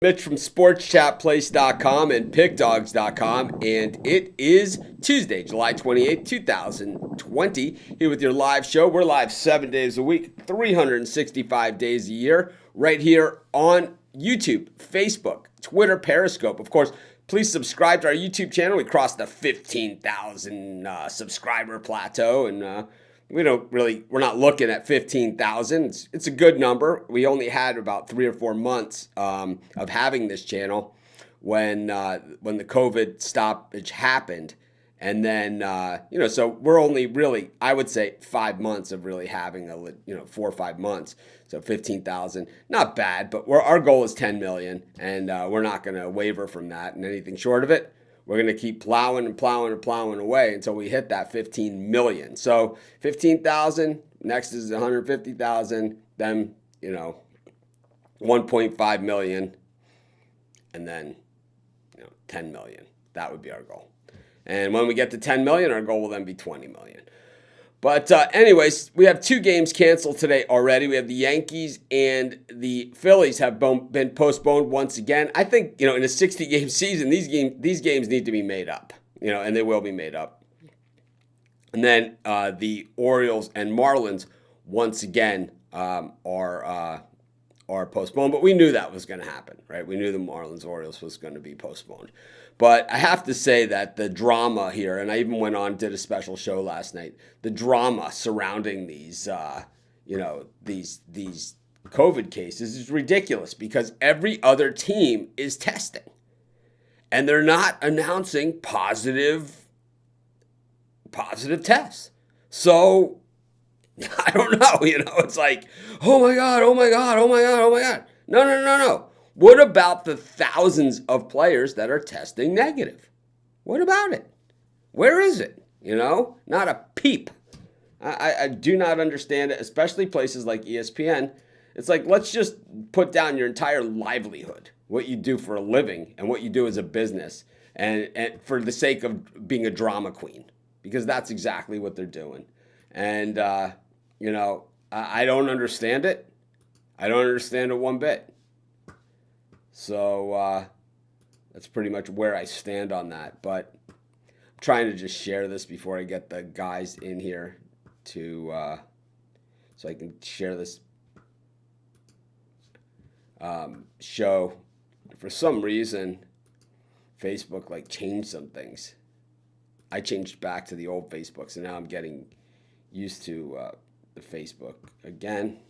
Mitch from SportsChatPlace.com and PickDogs.com, and it is Tuesday, July 28th, 2020. Here with your live show. We're live 7 days a week, 365 days a year, right here on YouTube, Facebook, Twitter, Periscope. Of course, please subscribe to our YouTube channel. We crossed the 15,000 subscriber plateau, and we're not looking at 15,000. It's a good number. We only had about 3 or 4 months of having this channel when the COVID stoppage happened. And then, so we're only really, I would say 5 months of really having 4 or 5 months. So 15,000, not bad, but our goal is 10 million, and we're not going to waver from that. And anything short of it, we're going to keep plowing and plowing and plowing away until we hit that 15 million. So 15,000, next is 150,000, then, 1.5 million, and then, 10 million. That would be our goal. And when we get to 10 million, our goal will then be 20 million. But anyways, we have 2 games canceled today already. We have the Yankees and the Phillies have been postponed once again. I think, in a 60-game season, these games need to be made up, and they will be made up. And then the Orioles and Marlins once again are postponed. But we knew that was going to happen, right? We knew the Marlins-Orioles was going to be postponed. But I have to say that the drama here, and I even went on and did a special show last night, the drama surrounding these COVID cases is ridiculous because every other team is testing. And they're not announcing positive tests. So, I don't know, it's like, oh my God. No. What about the thousands of players that are testing negative? What about it? Where is it? Not a peep. I do not understand it, especially places like ESPN. It's like, let's just put down your entire livelihood, what you do for a living and what you do as a business, and for the sake of being a drama queen, because that's exactly what they're doing. And, I don't understand it. I don't understand it one bit. So that's pretty much where I stand on that. But I'm trying to just share this before I get the guys in here so I can share this show. For some reason, Facebook changed some things. I changed back to the old Facebook, so now I'm getting used to the Facebook again.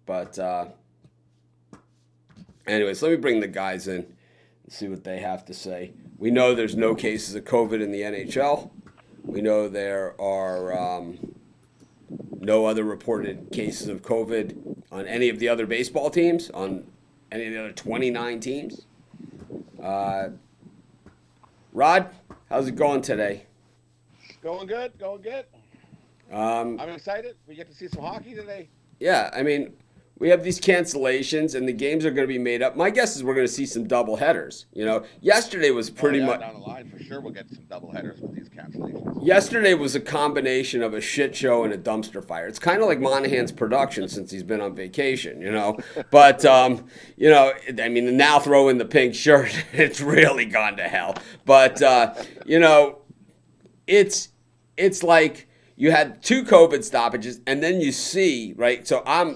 But anyways, let me bring the guys in and see what they have to say. We know there's no cases of COVID in the NHL. We know there are no other reported cases of COVID on any of the other baseball teams, on any of the other 29 teams. Rod, how's it going today? Going good. I'm excited. We get to see some hockey today. Yeah, we have these cancellations, and the games are going to be made up. My guess is we're going to see some double headers. Yesterday was pretty much down the line for sure. We'll get some double headers with these cancellations. Yesterday was a combination of a shit show and a dumpster fire. It's kind of like Monahan's production since he's been on vacation, But now throw in the pink shirt, it's really gone to hell. But it's like you had 2 COVID stoppages, and then you see, right? So I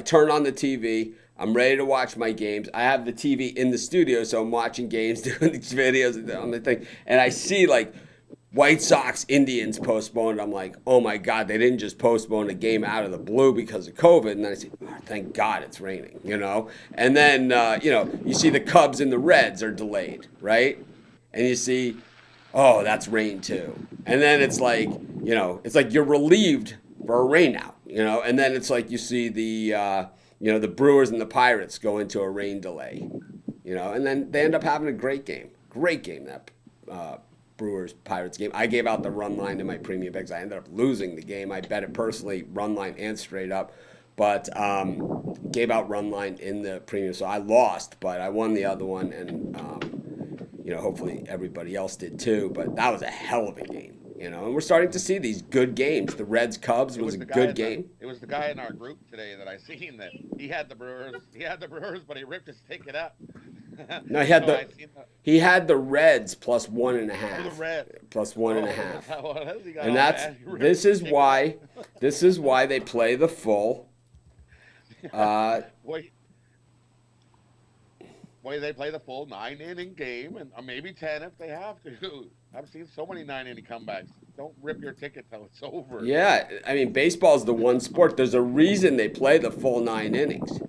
turn on the TV. I'm ready to watch my games. I have the TV in the studio, so I'm watching games, doing these videos on the thing. And I see White Sox Indians postponed. I'm like, oh my God, they didn't just postpone a game out of the blue because of COVID. And then I say, oh, thank God it's raining, And then, you see the Cubs and the Reds are delayed, right? And you see, oh, that's rain too. And then it's like, it's like you're relieved for a rain out. And then it's like you see the Brewers and the Pirates go into a rain delay, and then they end up having a great game, that Brewers-Pirates game. I gave out the run line in my premium picks. I ended up losing the game. I bet it personally, run line and straight up, but gave out run line in the premium. So I lost, but I won the other one, and hopefully everybody else did too. But that was a hell of a game. And we're starting to see these good games. The Reds-Cubs was a good game. It was the guy in our group today that I seen that he had the Brewers, but he ripped his ticket up. No, he had the Reds plus 1.5. Oh, the Reds. Plus 1.5. And this is why they play the full. Boy, they play the full 9-inning game, and or maybe 10 if they have to. I've seen so many 9-inning comebacks. Don't rip your ticket till it's over. Yeah, I mean, baseball's the one sport. There's a reason they play the full 9 innings.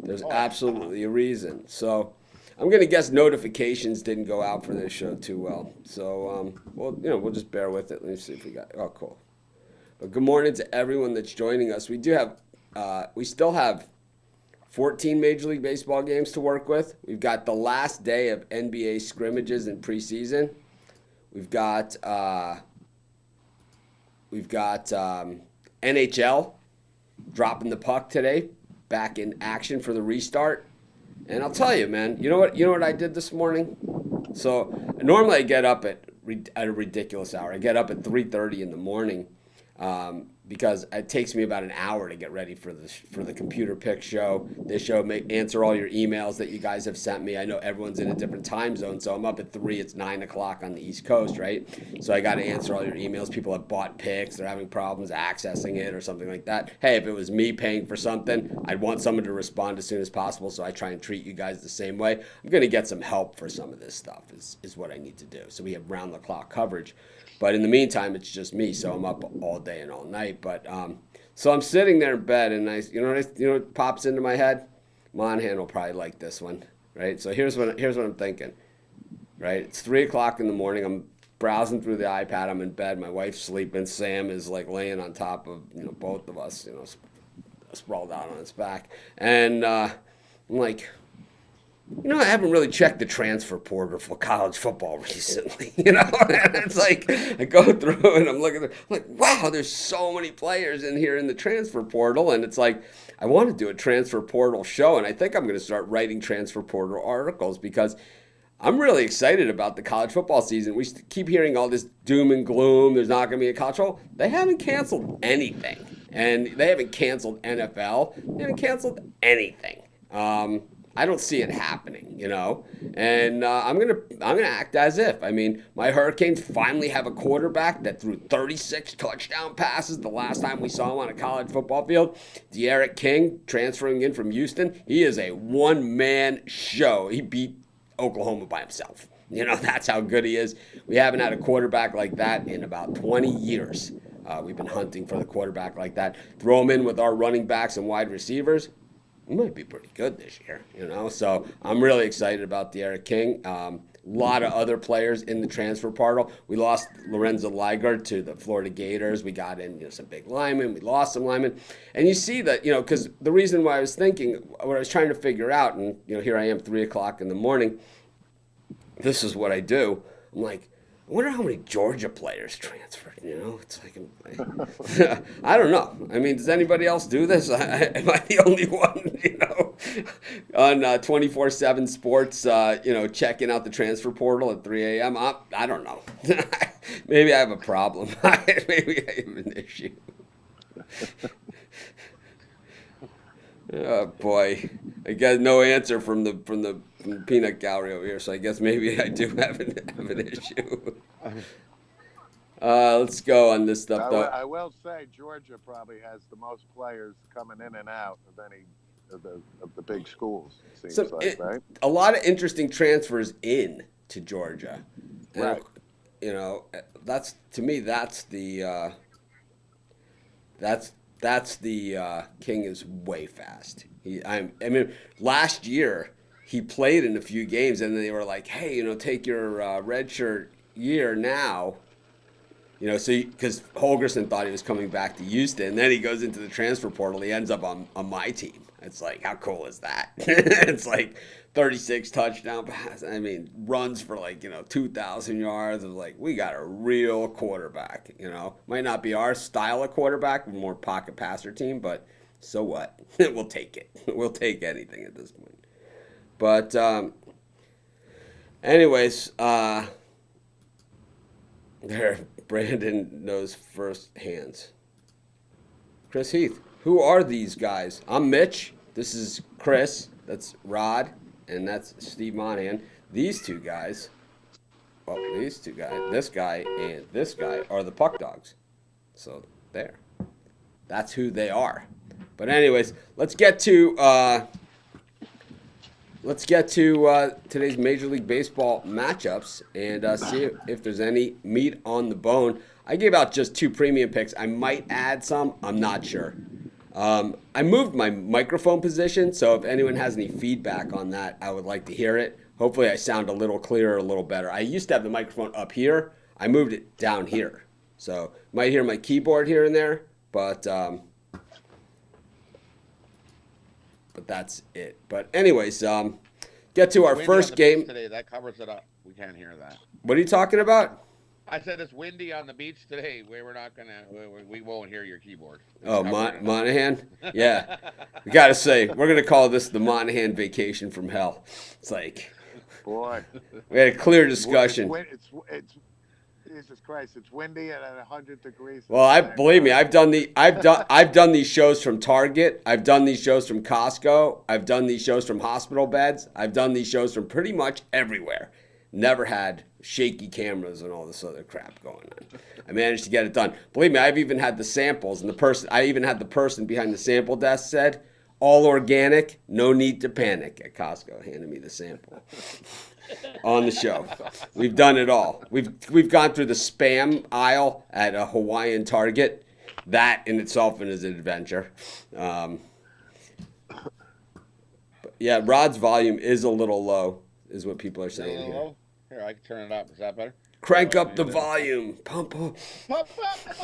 There's absolutely a reason. So I'm going to guess notifications didn't go out for this show too well. So, we'll just bear with it. Let me see if we got. Oh, cool. But good morning to everyone that's joining us. We still have 14 Major League Baseball games to work with. We've got the last day of NBA scrimmages in preseason. We've got NHL dropping the puck today, back in action for the restart. And I'll tell you, man, you know what I did this morning? So normally I get up at a ridiculous hour. I get up at 3:30 in the morning because it takes me about an hour to get ready for the Computer Pick show. This show answer all your emails that you guys have sent me. I know everyone's in a different time zone, so I'm up at 3. It's 9 o'clock on the East Coast, right? So I got to answer all your emails. People have bought picks. They're having problems accessing it or something like that. Hey, if it was me paying for something, I'd want someone to respond as soon as possible, so I try and treat you guys the same way. I'm going to get some help for some of this stuff is what I need to do. So we have round-the-clock coverage. But in the meantime, it's just me, so I'm up all day and all night. But so I'm sitting there in bed, and you know what pops into my head? Monahan will probably like this one, right? So here's what I'm thinking, right? It's 3 o'clock in the morning. I'm browsing through the iPad. I'm in bed. My wife's sleeping. Sam is like laying on top of both of us, sprawled out on his back, and I'm like, I haven't really checked the transfer portal for college football recently, And it's like, I go through and I'm looking, I'm like, wow, there's so many players in here in the transfer portal. And it's like, I want to do a transfer portal show. And I think I'm going to start writing transfer portal articles because I'm really excited about the college football season. We keep hearing all this doom and gloom. There's not going to be a college football. They haven't canceled anything. And they haven't canceled NFL. They haven't canceled anything. I don't see it happening, and I'm gonna act as if. I mean, my Hurricanes finally have a quarterback that threw 36 touchdown passes the last time we saw him on a college football field. D'Eriq King, transferring in from Houston, he is a one-man show. He beat Oklahoma by himself. That's how good he is. We haven't had a quarterback like that in about 20 years. We've been hunting for the quarterback like that. Throw him in with our running backs and wide receivers. We might be pretty good this year, So I'm really excited about D'Eriq King. A lot of other players in the transfer portal. We lost Lorenzo Ligard to the Florida Gators. We got in some big linemen. We lost some linemen. And you see that, because the reason why I was thinking, what I was trying to figure out, and, here I am 3 o'clock in the morning. This is what I do. I'm like, I wonder how many Georgia players transferred, It's like, I don't know. I mean, does anybody else do this? Am I the only one, on 24/7 Sports, checking out the transfer portal at 3 a.m.? I don't know. Maybe I have a problem. Maybe I have an issue. Oh boy, I got no answer from the peanut gallery over here, so I guess maybe I do have an issue. Let's go on this stuff, though. I will say Georgia probably has the most players coming in and out of any of the big schools. It seems right? A lot of interesting transfers in to Georgia, and right? That's to me. That's the King is way fast. Last year he played in a few games, and they were like, "Hey, take your redshirt year now." Because Holgerson thought he was coming back to Houston, and then he goes into the transfer portal. He ends up on my team. It's like, how cool is that? It's like 36 touchdown passes. I mean, runs for 2,000 yards. It's like, we got a real quarterback. Might not be our style of quarterback, we're more pocket passer team, but so what? We'll take it. We'll take anything at this point. But anyways, Brandon knows first hands. Chris Heath, who are these guys? I'm Mitch. This is Chris. That's Rod. And that's Steve Monahan. These two guys, this guy and this guy are the Puck Dogs. So there. That's who they are. But anyways, let's get to today's Major League Baseball matchups and see if there's any meat on the bone. I gave out just 2 premium picks. I might add some. I'm not sure. I moved my microphone position, so if anyone has any feedback on that, I would like to hear it. Hopefully I sound a little clearer, a little better. I used to have the microphone up here. I moved it down here. So you might hear my keyboard here and there, but that's it. But anyways, get to our first game. Today, that covers it up. We can't hear that. What are you talking about? I said it's windy on the beach today. We won't hear your keyboard. Oh, Monahan? Yeah. We got to say, we're going to call this the Monahan vacation from hell. It's like, Boy, we had a clear discussion. It's Jesus Christ! It's windy and at 100 degrees. Well, believe me, I've done these shows from Target. I've done these shows from Costco. I've done these shows from hospital beds. I've done these shows from pretty much everywhere. Never had shaky cameras and all this other crap going on. I managed to get it done. Believe me, I've even had the samples, and I even had the person behind the sample desk said, "All organic, no need to panic." At Costco, handed me the sample on the show. We've done it all. We've gone through the spam aisle at a Hawaiian Target. That in itself is an adventure. But yeah, Rod's volume is a little low, is what people are saying here. Low? Here, I can turn it up. Is that better? Crank up the volume. Pump up. Pump up the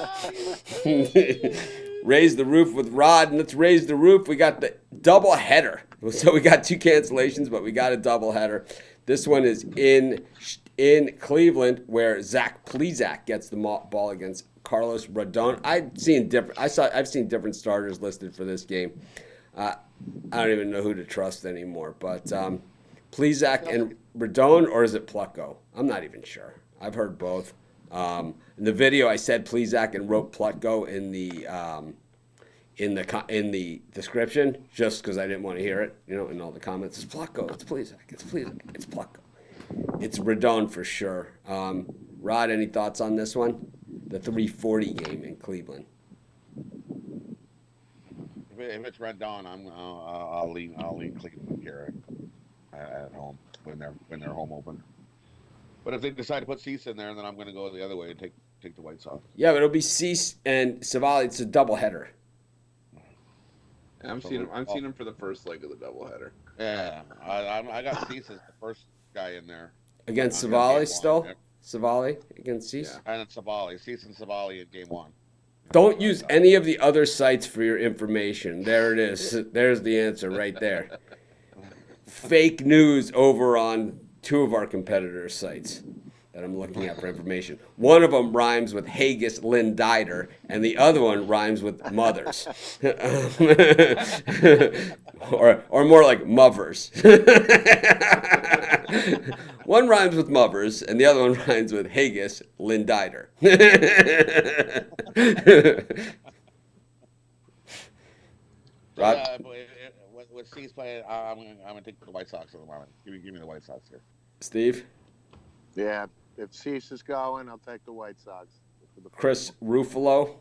volume. Raise the roof with Rod, and let's raise the roof. We got the double header. So we got 2 cancellations, but we got a double header. This one is in Cleveland, where Zach Plesac gets the ball against Carlos Rodon. I've seen different starters listed for this game. I don't even know who to trust anymore. But Plesac and Rodon, or is it Plutko? I'm not even sure. I've heard both. In the video, I said Plesac and wrote Plutko in the description, just because I didn't want to hear it. In all the comments, it's Plutko, it's Plesac, it's Plutko. It's Rodon for sure. Rod, any thoughts on this one? The 3:40 game in Cleveland. If it's Rodon, I'll lean Cleveland here at home when they're home open. But if they decide to put Cease in there, then I'm going to go the other way and take the White Sox. Yeah, but it'll be Cease and Savali. It's a doubleheader. I'm seeing him for the first leg of the doubleheader. Yeah, I got Cease as the first guy in there. Against Savali still? Savali against Cease? Yeah. And it's Savali. Cease and Savali in game 1. Don't use any of the other sites for your information. There it is. There's the answer right there. Fake news over on 2 of our competitors' sites that I'm looking at for information. One of them rhymes with Haggis Lynn Dider, and the other one rhymes with mothers. or more like movers. One rhymes with movers, and the other one rhymes with Haggis Lynn Dider. Rod? With Cease playing, I'm going to take the White Sox at the moment. Give me the White Sox here. Steve? Yeah, if Cease is going, I'll take the White Sox. Chris Ruffalo?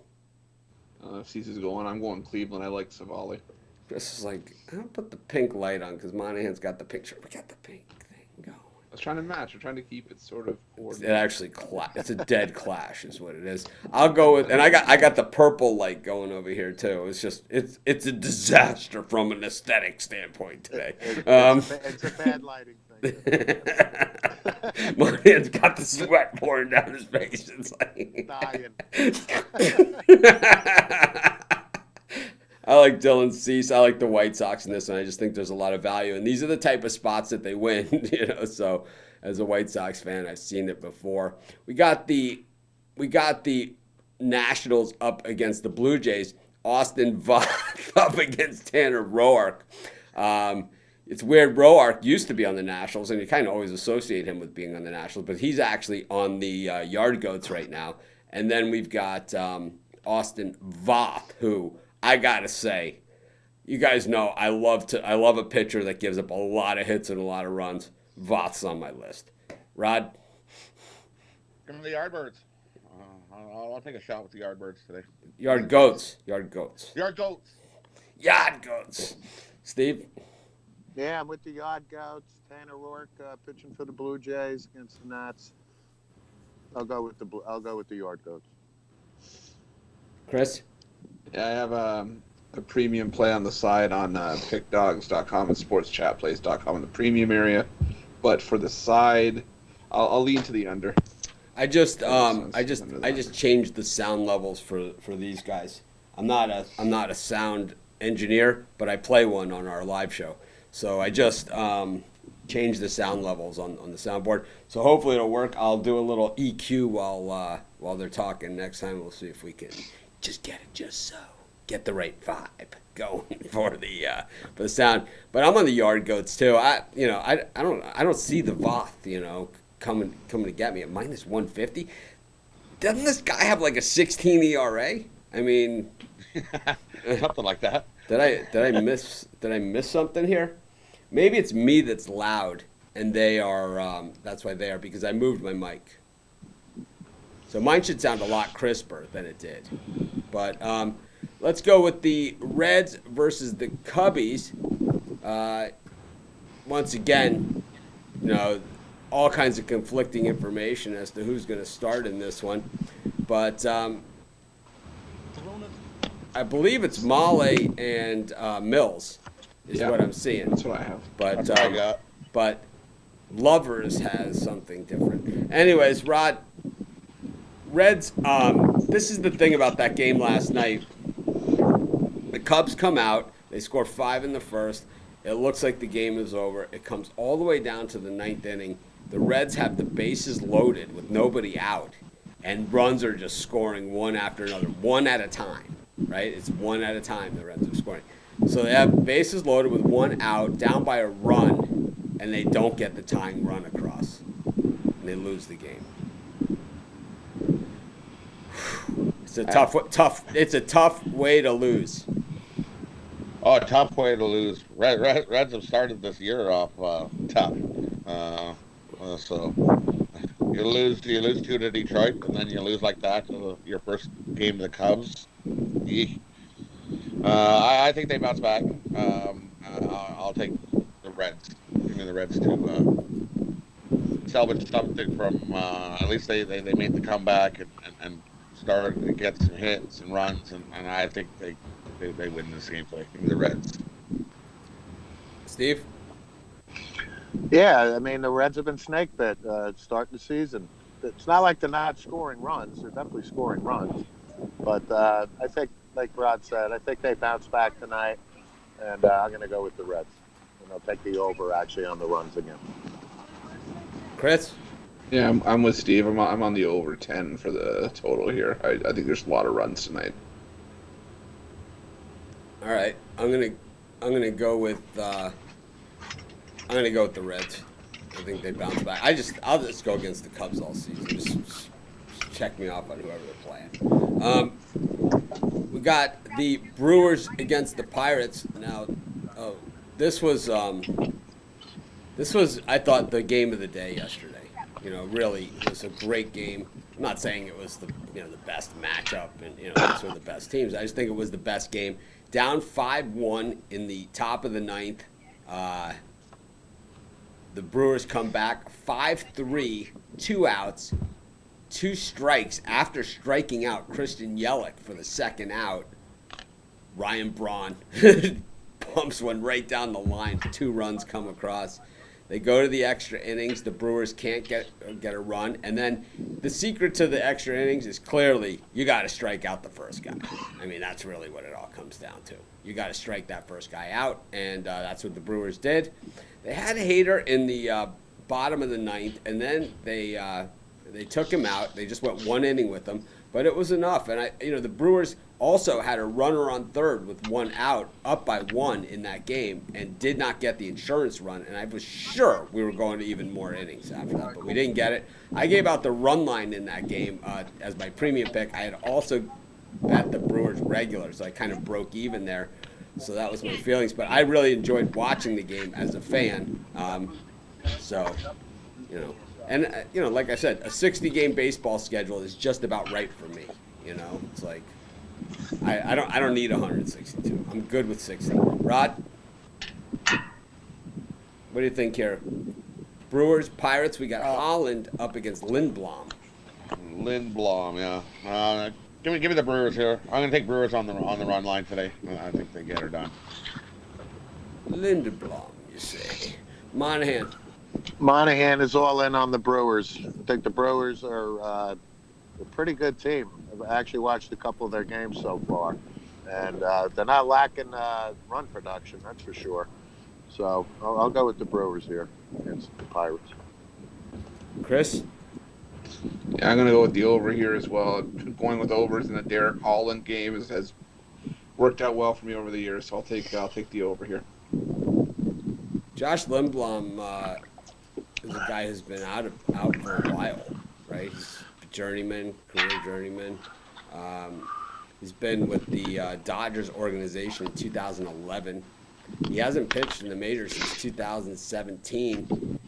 If Cease is going, I'm going Cleveland. I like Savali. Chris is like, I don't put the pink light on because Monahan's got the picture. We got the pink thing going. I was trying to match. I'm trying to keep it sort of. It actually it's a dead clash, is what it is. I'll go with, and I got the purple light going over here too. It's just it's a disaster from an aesthetic standpoint today. It's a bad lighting thing. Monahan's got the sweat pouring down his face. It's like dying. I like Dylan Cease. I like the White Sox in this one. I just think there's a lot of value, and these are the type of spots that they win. So as a White Sox fan, I've seen it before. We got the Nationals up against the Blue Jays. Austin Voth up against Tanner Roark. It's weird. Roark used to be on the Nationals, and you kind of always associate him with being on the Nationals, but he's actually on the Yard Goats right now. And then we've got Austin Voth, who I got to say, you guys know I love a pitcher that gives up a lot of hits and a lot of runs. Voth's on my list. Rod? Give them the Yardbirds. I'll take a shot with the Yardbirds today. Yard goats. Yard Goats. Yard goats. Steve? Yeah, I'm with the Yard Goats. Tanner Rourke pitching for the Blue Jays against the Nats. I'll go with the Yard Goats. Chris? Yeah, I have a premium play on the side on pickdogs.com and sportschatplays.com in the premium area. But for the side, I'll lean to the under. I just changed the sound levels for these guys. I'm not a sound engineer, but I play one on our live show. So I just changed the sound levels on the soundboard. So hopefully it'll work. I'll do a little EQ while they're talking. Next time we'll see if we can just get the right vibe going for the sound. But I'm on the Yard Goats too. I don't see the Voth, coming to get me at minus 150. Doesn't this guy have like a 16 ERA? I mean, something like that. Did I miss something here? Maybe it's me that's loud, and they are. That's why they are, because I moved my mic. So mine should sound a lot crisper than it did. But let's go with the Reds versus the Cubbies. Once again, all kinds of conflicting information as to who's going to start in this one. But I believe it's Male and Mills is what I'm seeing. That's what I have. But Lovers has something different. Anyways, Rod, Reds, this is the thing about that game last night. The Cubs come out. They score 5 in the first. It looks like the game is over. It comes all the way down to the 9th inning. The Reds have the bases loaded with nobody out, and runs are just scoring one after another, one at a time, right? It's one at a time the Reds are scoring. So they have bases loaded with one out, down by a run, and they don't get the tying run across, and they lose the game. It's a tough way to lose. Oh, tough way to lose. Reds have started this year off tough. So you lose 2 to Detroit, and then you lose like that to your first game to the Cubs. I think they bounce back. I'll take the Reds. Give me the Reds to salvage something from. At least they made the comeback and started to get some hits and runs, and I think they win this game. So I think the Reds. Steve? Yeah, I mean, the Reds have been snake bit starting the season. It's not like they're not scoring runs. They're definitely scoring runs. But I think, like Rod said, I think they bounce back tonight, and I'm going to go with the Reds. And I'll take the over, actually, on the runs again. Chris? Yeah, I'm with Steve. I'm on the over 10 for the total here. I think there's a lot of runs tonight. All right, I'm gonna go with the Reds. I think they bounce back. I'll just go against the Cubs all season. Just check me off on whoever they're playing. We got the Brewers against the Pirates. Now, this was I thought the game of the day yesterday. Really, it was a great game. I'm not saying it was the best matchup and these were the best teams. I just think it was the best game. Down 5-1 in the top of the 9th. The Brewers come back 5-3, 2 outs, 2 strikes after striking out Christian Yelich for the second out. Ryan Braun pumps one right down the line. 2 runs come across. They go to the extra innings. The Brewers can't get a run. And then the secret to the extra innings is clearly you got to strike out the first guy. I mean, that's really what it all comes down to. You got to strike that first guy out, and that's what the Brewers did. They had a Hader in the bottom of the 9th, and then they took him out. They just went 1 inning with him. but it was enough. And the Brewers also had a runner on third with one out, up by one in that game, and did not get the insurance run. And I was sure we were going to even more innings after that, but we didn't get it. I gave out the run line in that game as my premium pick. I had also bet the Brewers regular, so I kind of broke even there. So that was my feelings. But I really enjoyed watching the game as a fan. Like I said, a 60-game baseball schedule is just about right for me. It's like I don't need 162. I'm good with 60. Rod, what do you think here? Brewers, Pirates. We got Holland up against Lindblom. Lindblom, yeah. Give me the Brewers here. I'm gonna take Brewers on the run line today. I think they get her done. Lindblom, you say? Monahan. Monahan is all in on the Brewers. I think the Brewers are a pretty good team. I've actually watched a couple of their games so far, and they're not lacking run production, that's for sure. So I'll go with the Brewers here against the Pirates. Chris? Yeah, I'm going to go with the over here as well. Going with overs in the Derek Holland game has worked out well for me over the years, so I'll take the over here. Josh Lindblom is a guy who's been out for a while, right? He's a career journeyman. He's been with the Dodgers organization in 2011. He hasn't pitched in the majors since 2017.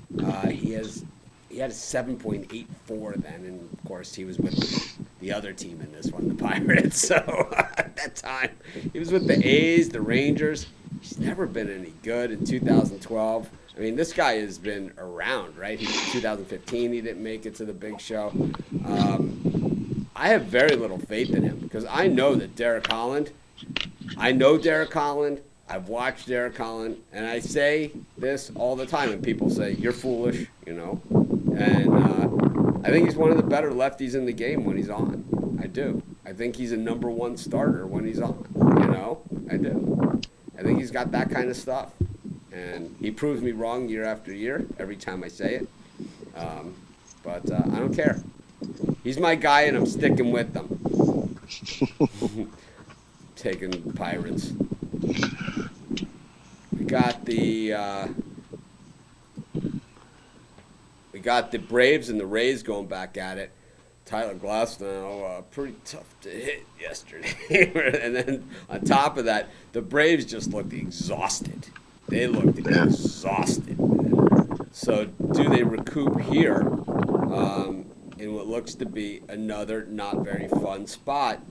He had a 7.84 then, and of course he was with the other team in this one, the Pirates. So at that time, he was with the A's, the Rangers. He's never been any good in 2012. I mean, this guy has been around, right? 2015, he didn't make it to the big show. I have very little faith in him because I know Derek Holland. I've watched Derek Holland, and I say this all the time, and people say, you're foolish, And I think he's one of the better lefties in the game when he's on. I do. I think he's a number one starter when he's on. I do. I think he's got that kind of stuff. And he proves me wrong year after year, every time I say it. But I don't care. He's my guy, and I'm sticking with them. Taking the Pirates. We got the Braves and the Rays going back at it. Tyler Glasnow, pretty tough to hit yesterday. And then on top of that, the Braves just looked exhausted. They looked exhausted. So do they recoup here in what looks to be another not very fun spot?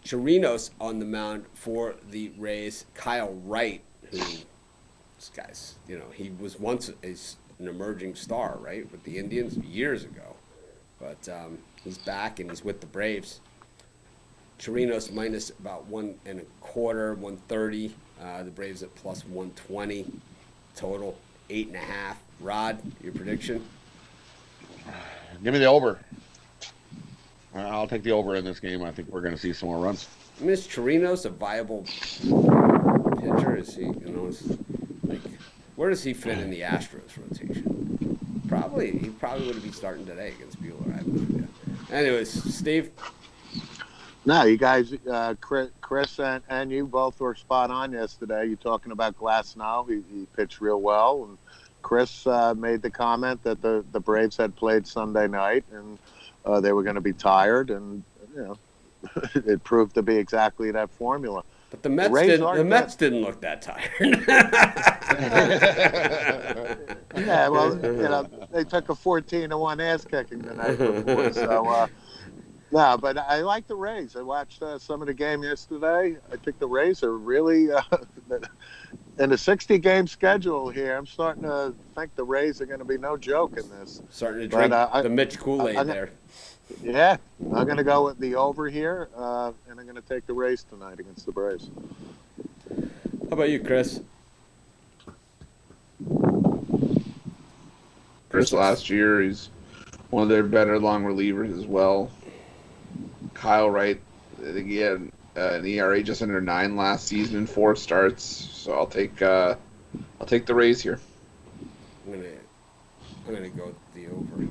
Chirinos on the mound for the Rays. Kyle Wright, who, this guy's, he was once an emerging star, right, with the Indians years ago. But he's back and he's with the Braves. Chirinos minus about 1.25, 130. The Braves at plus 120. Total 8.5. Rod, your prediction? Give me the over. I'll take the over in this game. I think we're going to see some more runs. I mean, is Chirinos a viable pitcher? Is he, where does he fit in the Astros rotation? He probably would be starting today against Buehler. I have no idea. Anyways, Steve? No, you guys, Chris and you both were spot on yesterday. You're talking about Glasnow. He pitched real well. And Chris made the comment that the Braves had played Sunday night and they were going to be tired. And, it proved to be exactly that formula. But the Mets didn't look that tired. Yeah, well, they took a 14-1 ass kicking the night before. So, no, but I like the Rays. I watched some of the game yesterday. I think the Rays are really in a 60-game schedule here. I'm starting to think the Rays are going to be no joke in this. Starting to drink the Mitch Kool-Aid there. Yeah, I'm going to go with the over here, and I'm going to take the Rays tonight against the Braves. How about you, Chris? Chris last year, he's one of their better long relievers as well. Kyle Wright, I think he had an ERA just under 9 last season in 4 starts. So I'll take the Rays here. I'm gonna go with the over.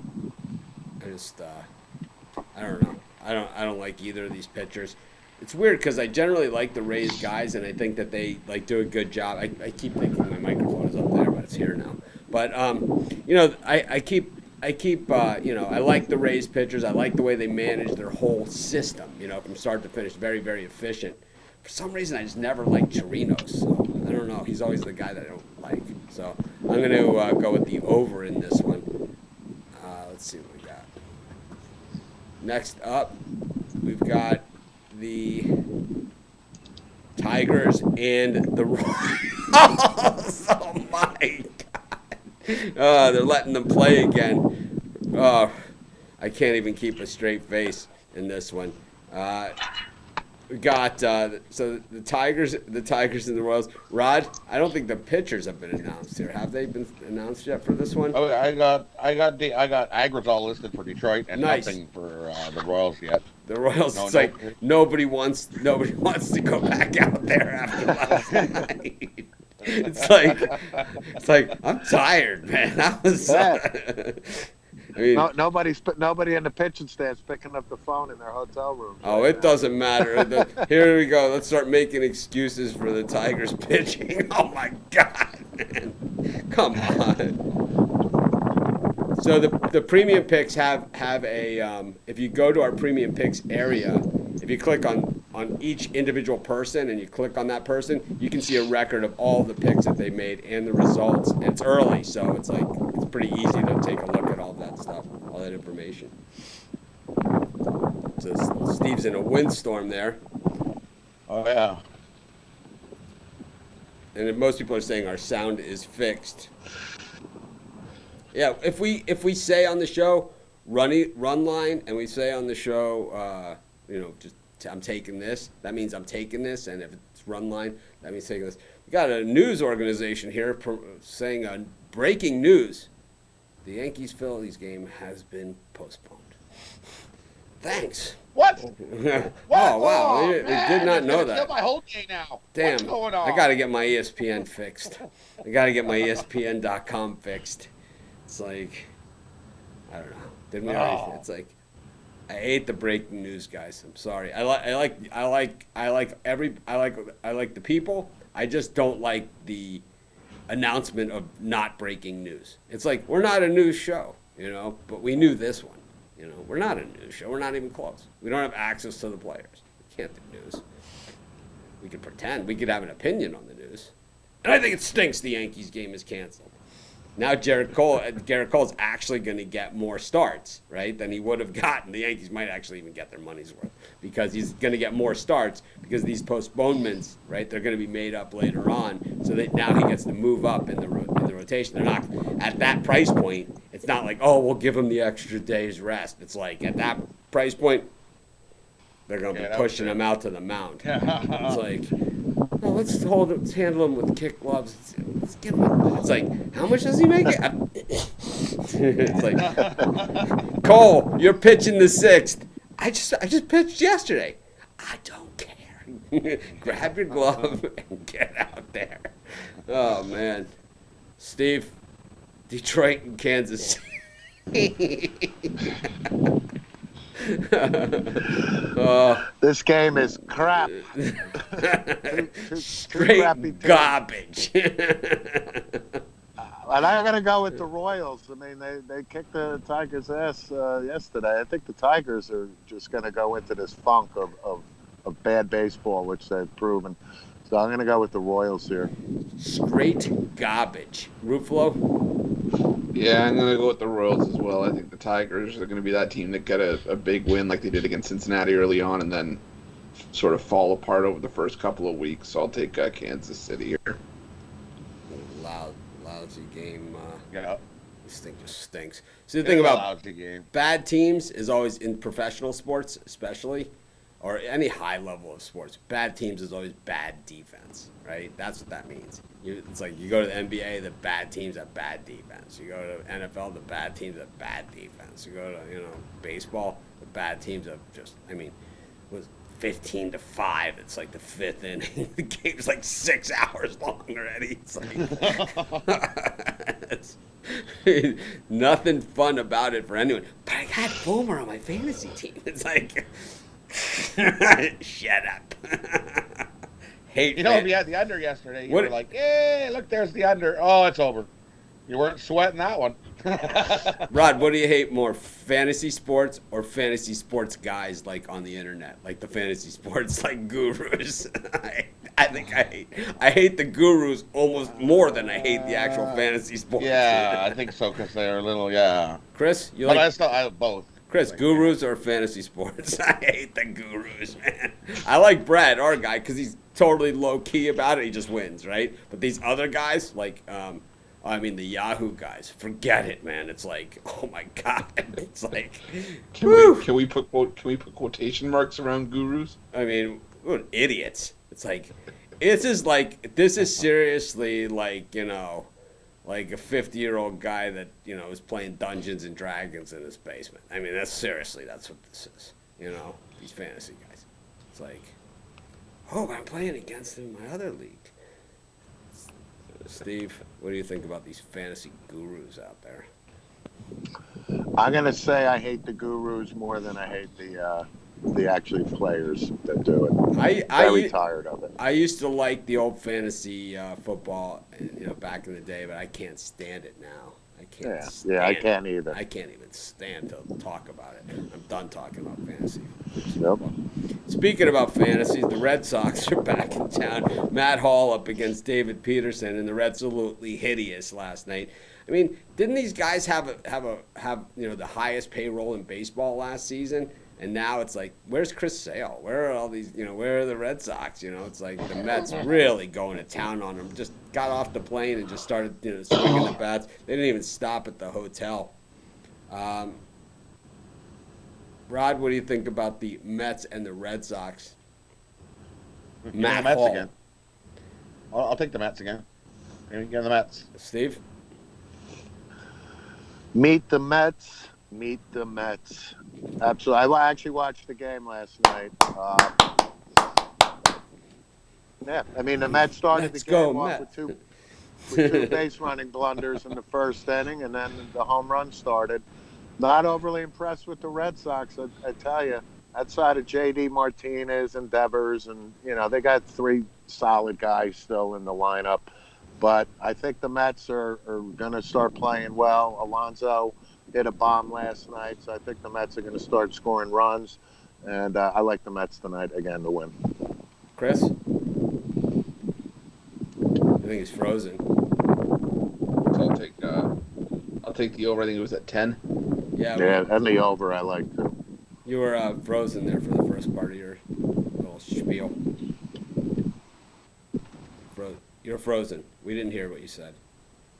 I don't know. I don't like either of these pitchers. It's weird because I generally like the Rays guys, and I think that they like do a good job. I keep thinking my microphone is up there, but it's here now. But I keep I like the Rays pitchers. I like the way they manage their whole system. From start to finish, very very efficient. For some reason, I just never liked Chirinos. So I don't know. He's always the guy that I don't like. So I'm going to go with the over in this one. Let's see what we got. Next up, we've got the Tigers and the Royals. Oh my God! They're letting them play again. I can't even keep a straight face in this one. We got so the Tigers and the Royals. Rod, I don't think the pitchers have been announced here. Have they been announced yet for this one? Oh, I got Agrazal listed for Detroit and Nice. nothing for the Royals yet. The Royals. No, It's no. like nobody wants to go back out there after last night. It's like I'm tired, man. I was. I mean, Nobody in the pitching stand's picking up the phone in their hotel room. oh, it doesn't matter. Here we go. Let's start making excuses for the Tigers pitching. Oh my God, man. Come on. So the premium picks have a if you go to our premium picks area, if you click on each individual person and you click on that person, you can see a record of all the picks that they made and the results. And it's early, so it's pretty easy to take a look at all that stuff, all that information. So Steve's in a windstorm there. Oh yeah. And then most people are saying our sound is fixed. Yeah, if we say on the show run line, and we say on the show, just I'm taking this, that means I'm taking this, and if it's run line, that means taking this. We got a news organization here saying breaking news: the Yankees-Phillies game has been postponed. Thanks. What? Oh What? wow, Oh, they man, did not it's know gonna that. kill my whole day now. Damn, What's going on? I got to get my ESPN fixed. I got to get my ESPN.com fixed. It's like, I don't know. Didn't we already? It's like, I hate the breaking news, guys. I'm sorry. I like the people. I just don't like the announcement of not breaking news. It's like, we're not a news show, but we knew this one. We're not a news show. We're not even close. We don't have access to the players. We can't do news. We could pretend. We could have an opinion on the news. And I think it stinks the Yankees game is canceled. Now Garrett Cole's actually going to get more starts, right, than he would have gotten. The Yankees might actually even get their money's worth because he's going to get more starts because these postponements, right, they're going to be made up later on. So that now he gets to move up in the rotation. They're not at that price point. It's not like, oh, we'll give him the extra day's rest. It's like at that price point, they're going to be pushing him out to the mound. It's like, no, let's handle him with kick gloves. Let's give him. It's like, how much does he make? It's like, Cole, you're pitching the sixth. I just pitched yesterday. I don't care. Grab your glove and get out there. Oh man, Steve, Detroit and Kansas City. This game is crap. Straight garbage. And I'm going to go with the Royals. I mean, they kicked the Tigers' ass yesterday. I think the Tigers are just going to go into this funk of bad baseball, which they've proven. So I'm going to go with the Royals here. Straight garbage. Ruffalo? Yeah, I'm going to go with the Royals as well. I think the Tigers are going to be that team that get a big win like they did against Cincinnati early on and then sort of fall apart over the first couple of weeks. So I'll take Kansas City here. Lousy game. Yeah. This thing just stinks. See, the thing about lousy game. bad teams is always in professional sports, especially, or any high level of sports. Bad teams is always bad defense, right? That's what that means. It's like you go to the NBA, the bad teams have bad defense. You go to NFL, the bad teams have bad defense. You go to baseball, the bad teams have just. I mean, it was 15-5. It's like the fifth inning. The game's like 6 hours long already. It's like it's nothing fun about it for anyone. But had Fulmer on my fantasy team. It's like, shut up. Hate. You know, if you had the under yesterday, you were like, "Yay! Look, there's the under." Oh, it's over. You weren't sweating that one. Rod, what do you hate more, fantasy sports or fantasy sports guys like on the internet, like the fantasy sports like gurus? I think I hate the gurus almost more than I hate the actual fantasy sports. Yeah, I think so because they're a little Chris, you but like? I still both. Chris, gurus or fantasy sports? I hate the gurus, man. I like Brad, our guy, because he's totally low key about it. He just wins, right? But these other guys, like, the Yahoo guys, forget it, man. It's like, oh my god, it's like, can we put quotation marks around gurus? I mean, what idiots. It's like, this is seriously like, like a 50-year-old guy that, is playing Dungeons and Dragons in his basement. I mean, that's what this is, these fantasy guys. It's like, oh, I'm playing against him in my other league. Steve, what do you think about these fantasy gurus out there? I'm gonna say I hate the gurus more than I hate the actually players that do it. Very tired of it. I used to like the old fantasy football, back in the day, but I can't stand it now. I can't either. I can't even stand to talk about it. I'm done talking about fantasy. Yep. Speaking about fantasies, the Red Sox are back in town. Matt Hall up against David Peterson, and the Reds absolutely hideous last night. I mean, didn't these guys have the highest payroll in baseball last season? And now it's like, where's Chris Sale? Where are all these, where are the Red Sox? It's like the Mets really going to town on them. Just got off the plane and just started, swinging the bats. They didn't even stop at the hotel. Rod, what do you think about the Mets and the Red Sox? Matt Mets Hall. Again. I'll take the Mets again. Give the Mets. Steve? Meet the Mets. Meet the Mets. Absolutely. I actually watched the game last night. The Mets started the game off with two base running blunders in the first inning, and then the home run started. Not overly impressed with the Red Sox, I tell you. Outside of J.D. Martinez and Devers, and they got three solid guys still in the lineup. But I think the Mets are going to start playing well. Alonso hit a bomb last night, so I think the Mets are going to start scoring runs. And I like the Mets tonight again to win. Chris? I think he's frozen. So I'll take the over. I think it was at 10. Yeah, and the over I like too. You were frozen there for the first part of your little spiel. You're frozen. We didn't hear what you said.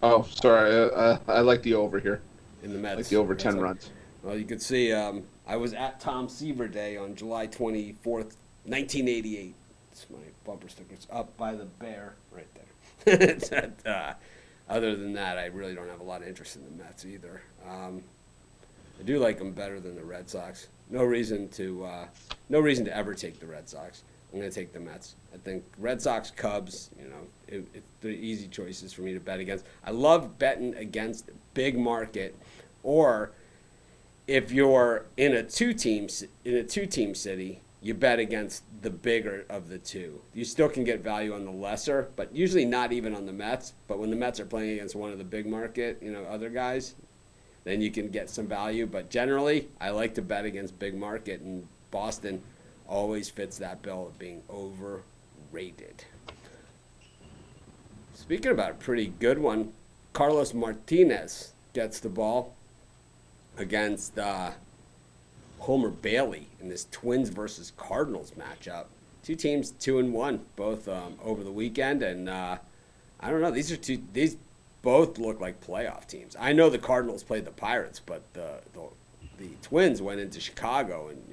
Oh, sorry. I like the over here. In the Mets. Like the over 10 runs. Well, you could see I was at Tom Seaver Day on July 24th, 1988. It's my bumper sticker. It's up by the bear right there. Other than that, I really don't have a lot of interest in the Mets either. I do like them better than the Red Sox. No reason to ever take the Red Sox. I'm going to take the Mets. I think Red Sox, Cubs, they're easy choices for me to bet against. I love betting against big market, or if you're in a two-team city, you bet against the bigger of the two. You still can get value on the lesser, but usually not even on the Mets. But when the Mets are playing against one of the big market, other guys, then you can get some value. But generally, I like to bet against big market, and Boston always fits that bill of being overrated. Speaking about a pretty good one, Carlos Martinez gets the ball against Homer Bailey in this Twins versus Cardinals matchup. Two teams, 2-1, both over the weekend, and I don't know. These both look like playoff teams. I know the Cardinals played the Pirates, but the Twins went into Chicago and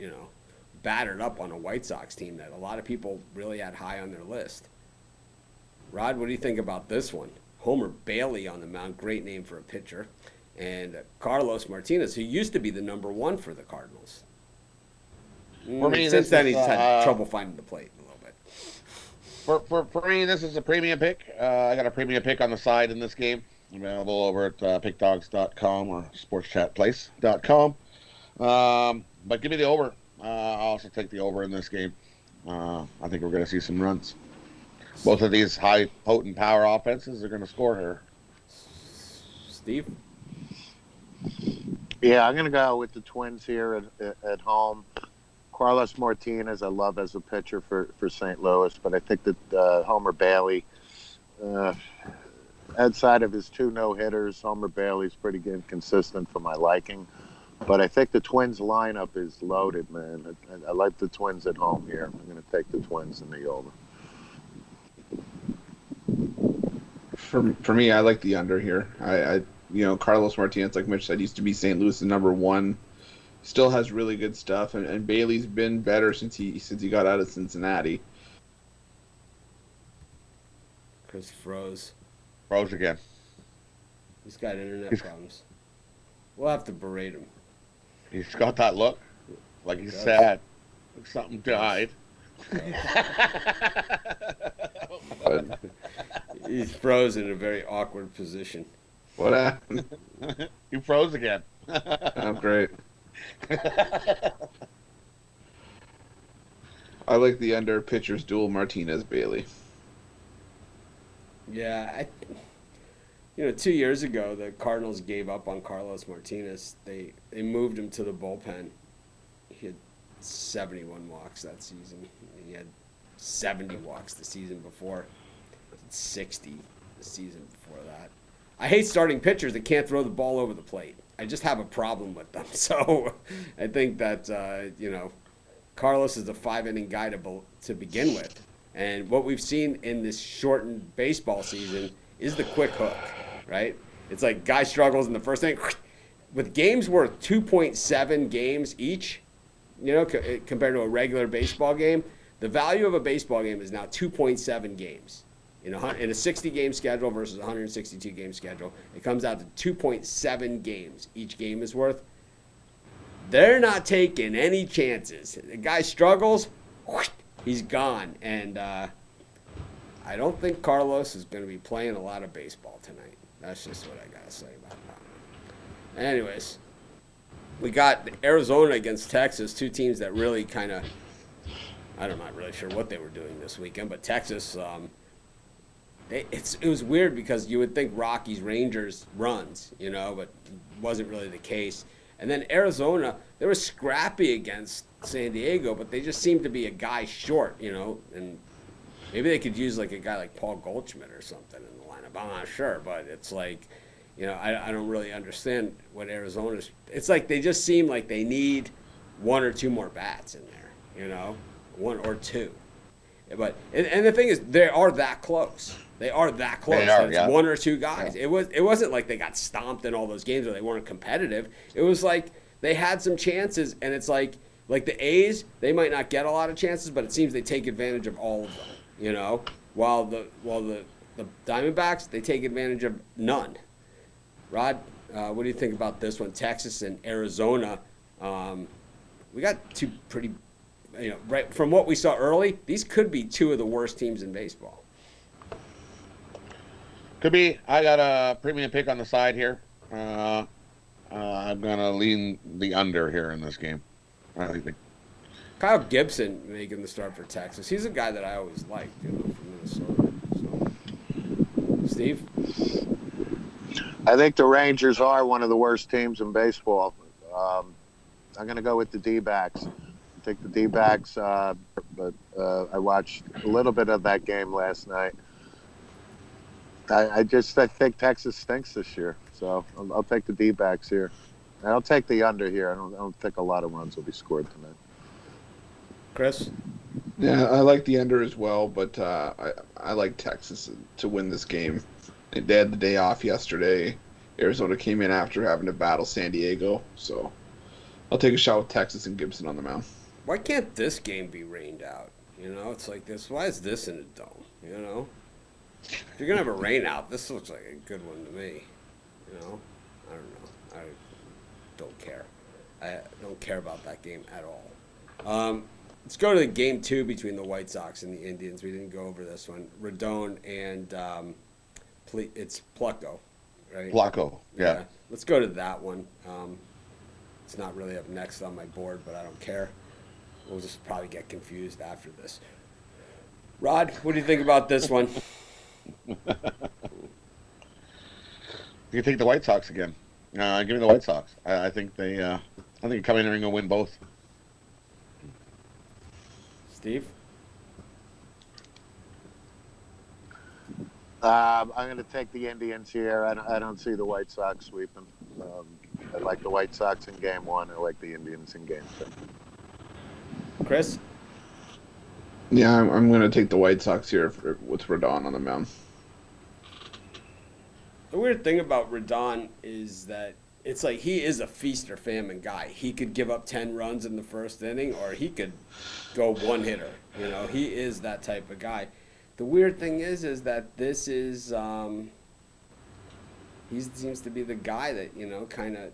battered up on a White Sox team that a lot of people really had high on their list. Rod, what do you think about this one? Homer Bailey on the mound, great name for a pitcher, and Carlos Martinez, who used to be the number one for the Cardinals. Since then, he's had trouble finding the plate a little bit. For me, this is a premium pick. I got a premium pick on the side in this game, available over at pickdogs.com or sportschatplace.com. But give me the over. I'll also take the over in this game. I think we're going to see some runs. Both of these high potent power offenses are going to score here. Steve? Yeah, I'm going to go with the Twins here at home. Carlos Martinez, I love as a pitcher for St. Louis, but I think that Homer Bailey, outside of his 2 no-hitters, Homer Bailey's pretty consistent for my liking. But I think the Twins lineup is loaded, man. I like the Twins at home here. I'm going to take the Twins in the over. For me, I like the under here. I Carlos Martinez, like Mitch said, used to be St. Louis' number 1. Still has really good stuff, and Bailey's been better since he got out of Cincinnati. Chris froze. Froze again. He's got internet problems. We'll have to berate him. He's got that look, like he's sad, like something died. But He's frozen in a very awkward position. what happened? He froze again. Oh, great. I like the under pitchers duel Martinez Bailey. Yeah, 2 years ago, the Cardinals gave up on Carlos Martinez. They moved him to the bullpen. He had 71 walks that season. He had 70 walks the season before. 60 the season before that. I hate starting pitchers that can't throw the ball over the plate. I just have a problem with them. So I think that, Carlos is a 5-inning guy to begin with. And what we've seen in this shortened baseball season is the quick hook, right? It's like guy struggles in the first inning. With games worth 2.7 games each, compared to a regular baseball game, the value of a baseball game is now 2.7 games. In a 60-game schedule versus a 162-game schedule, it comes out to 2.7 games each game is worth. They're not taking any chances. The guy struggles, he's gone. And I don't think Carlos is going to be playing a lot of baseball tonight. That's just what I got to say about that. Anyways, we got Arizona against Texas, 2 teams that really kind of, I'm not really sure what they were doing this weekend, but Texas, it was weird because you would think Rockies Rangers runs, but it wasn't really the case. And then Arizona, they were scrappy against San Diego, but they just seemed to be a guy short, and maybe they could use like a guy like Paul Goldschmidt or something in the lineup. I'm not sure, but it's like, I don't really understand what Arizona's. It's like they just seem like they need 1 or 2 more bats in there, 1 or 2. But and the thing is, they are that close. They are that close. They are, It's yeah. 1 or 2 guys. Yeah. It wasn't like they got stomped in all those games or they weren't competitive. It was like they had some chances, and it's like the A's, they might not get a lot of chances, but it seems they take advantage of all of them. While the Diamondbacks, they take advantage of none. Rod, what do you think about this one? Texas and Arizona. We got 2 pretty, right from what we saw early, these could be 2 of the worst teams in baseball. Could be. I got a premium pick on the side here. I'm going to lean the under here in this game. I think Kyle Gibson making the start for Texas. He's a guy that I always liked, from Minnesota. So. Steve? I think the Rangers are one of the worst teams in baseball. I'm going to go with the D-backs. I think the D-backs, but I watched a little bit of that game last night. I think Texas stinks this year, so I'll take the D-backs here. And I'll take the under here. I don't think a lot of runs will be scored tonight. Chris? Yeah, I like the under as well, but I like Texas to win this game. They had the day off yesterday. Arizona came in after having to battle San Diego, so I'll take a shot with Texas and Gibson on the mound. Why can't this game be rained out? It's like this. Why is this in a dome? If you're going to have a rain out, this looks like a good one to me. I don't know. I don't care. I don't care about that game at all. Let's go to the game 2 between the White Sox and the Indians. We didn't go over this one. Rodon and it's Plucko, right? Blanco, yeah. Let's go to that one. It's not really up next on my board, but I don't care. We'll just probably get confused after this. Rod, what do you think about this one? You take the White Sox again. Give me the White Sox. I think they. I think come in and gonna win both. Steve? I'm going to take the Indians here. I don't see the White Sox sweeping. I like the White Sox in Game 1. I like the Indians in Game 2. Chris? Yeah, I'm going to take the White Sox here with Rodon on the mound. The weird thing about Rodon is that it's like he is a feast or famine guy. He could give up 10 runs in the first inning, or he could go one hitter. You know, he is that type of guy. The weird thing is that this is he seems to be the guy that, you know, kind of.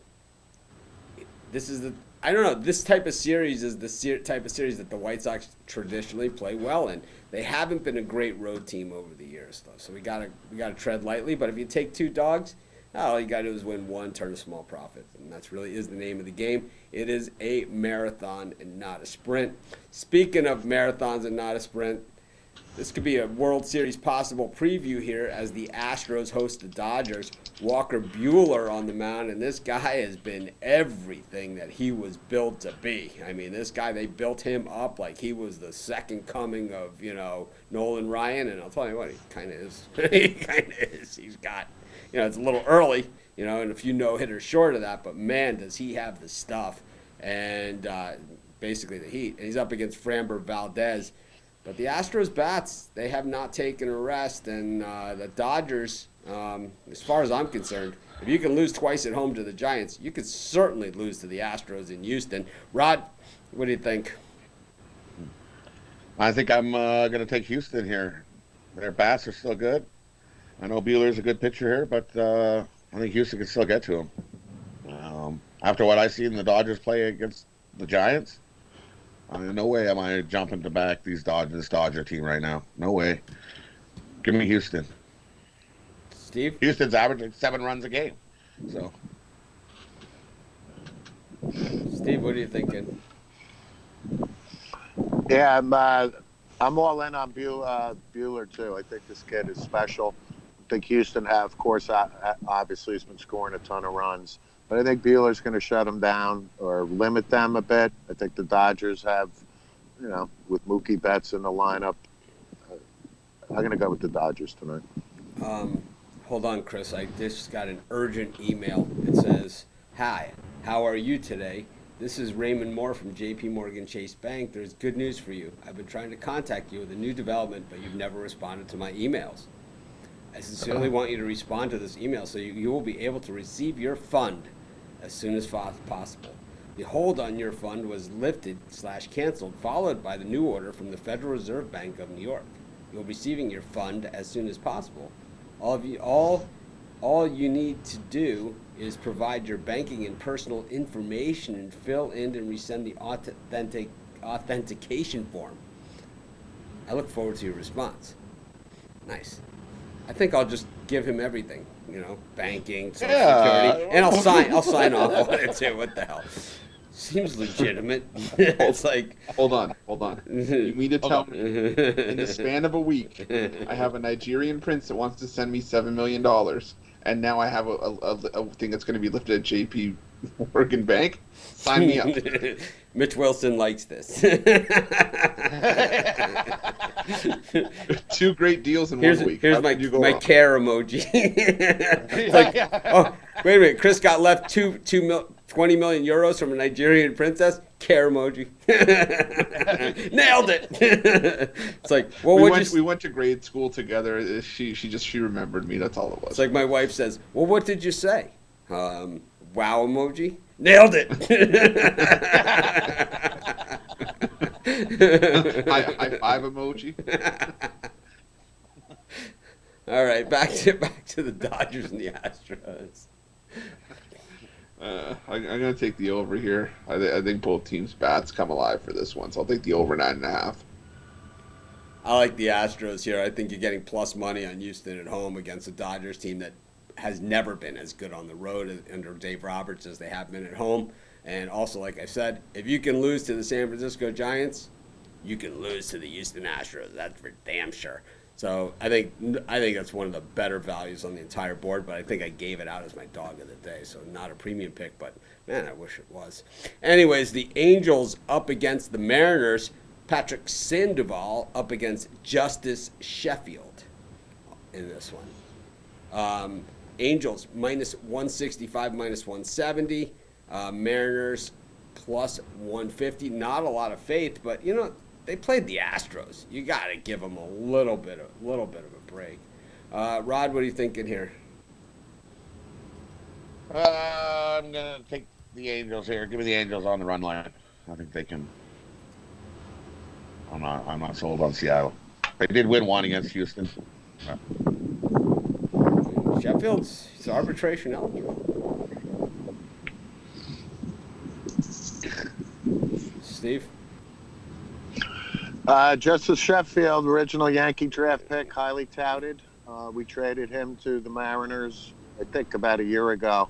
This is the, I don't know. This type of series is the type of series that the White Sox traditionally play well in. They haven't been a great road team over the years, though. So we gotta tread lightly. But if you take 2 dogs, all you gotta do is win one, turn a small profit, and that's really is the name of the game. It is a marathon and not a sprint. Speaking of marathons and not a sprint, this could be a World Series possible preview here as the Astros host the Dodgers. Walker Buehler on the mound, and this guy has been everything that he was built to be. I mean, this guy, they built him up like he was the second coming of, you know, Nolan Ryan, and I'll tell you what, he kind of is. He kind of is. He's got, you know, it's a little early, you know, and a few no-hitters short of that, but man, does he have the stuff and basically the heat. And he's up against Framber Valdez. But the Astros bats, they have not taken a rest, and the Dodgers, as far as I'm concerned, if you can lose twice at home to the Giants, you could certainly lose to the Astros in Houston. Rod, what do you think? I think I'm going to take Houston here. Their bats are still good. I know Buehler's a good pitcher here, but I think Houston can still get to him. After what I seen the Dodgers play against the Giants, no way am I jumping to back this Dodger team right now. No way. Give me Houston. Steve? Houston's averaging 7 runs a game. So, Steve, what are you thinking? Yeah, I'm all in on Buehler too. I think this kid is special. I think Houston of course, obviously has been scoring a ton of runs. But I think Buehler's going to shut them down or limit them a bit. I think the Dodgers have, you know, with Mookie Betts in the lineup, I'm going to go with the Dodgers tonight. Hold on, Chris. I just got an urgent email. It says, "Hi, how are you today? This is Raymond Moore from J.P. Morgan Chase Bank. There's good news for you. I've been trying to contact you with a new development, but you've never responded to my emails. I sincerely want you to respond to this email so you will be able to receive your fund as soon as possible. The hold on your fund was lifted/canceled, followed by the new order from the Federal Reserve Bank of New York. You'll be receiving your fund as soon as possible. All you need to do is provide your banking and personal information and fill in and resend the authentication form. I look forward to your response." Nice. I think I'll just give him everything, you know, banking, social security, and I'll sign off on it too. What the hell? Seems legitimate. It's like, Hold on. You mean to tell me in the span of a week, I have a Nigerian prince that wants to send me $7 million, and now I have a thing that's going to be lifted at J.P. Morgan Bank? Sign me up. Mitch Wilson likes this. 2 great deals in 1 week. Here's my care emoji. It's like, oh, wait a minute. Chris got left 20 million euros from a Nigerian princess. Care emoji. Nailed it. It's like, well, we went to grade school together. She remembered me. That's all it was. It's like my wife says, well, what did you say? Wow emoji. Nailed it. High five emoji. All right, back to the Dodgers and the Astros. I'm going to take the over here. I think both teams' bats come alive for this one, so I'll take the over 9.5. I like the Astros here. I think you're getting plus money on Houston at home against a Dodgers team that has never been as good on the road under Dave Roberts as they have been at home. And also, like I said, if you can lose to the San Francisco Giants, you can lose to the Houston Astros. That's for damn sure. So I think that's one of the better values on the entire board, but I think I gave it out as my dog of the day. So not a premium pick, but man, I wish it was. Anyways, the Angels up against the Mariners. Patrick Sandoval up against Justice Sheffield in this one. Angels minus 165, minus 170. Mariners plus 150. Not a lot of faith, but they played the Astros. You got to give them a little bit of a break. Rod, what are you thinking here? I'm gonna take the Angels here. Give me the Angels on the run line. I think they can. I'm not sold on Seattle. They did win one against Houston. Sheffield's arbitration eligible. Steve? Justice Sheffield, original Yankee draft pick, highly touted. We traded him to the Mariners, I think, about a year ago.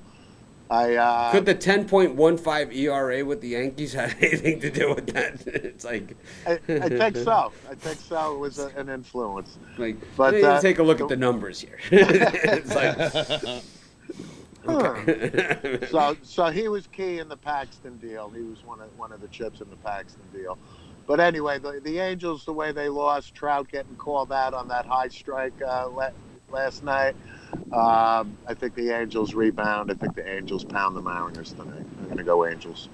Could the 10.15 ERA with the Yankees have anything to do with that? It's like I think so. I think so. It was an influence. But take a look at the numbers here. It's like okay. So he was key in the Paxton deal. He was one of the chips in the Paxton deal. But anyway, the Angels, the way they lost, Trout getting called out on that high strike last night. I think the Angels rebound. I think the Angels pound the Mariners tonight. I'm going to go Angels.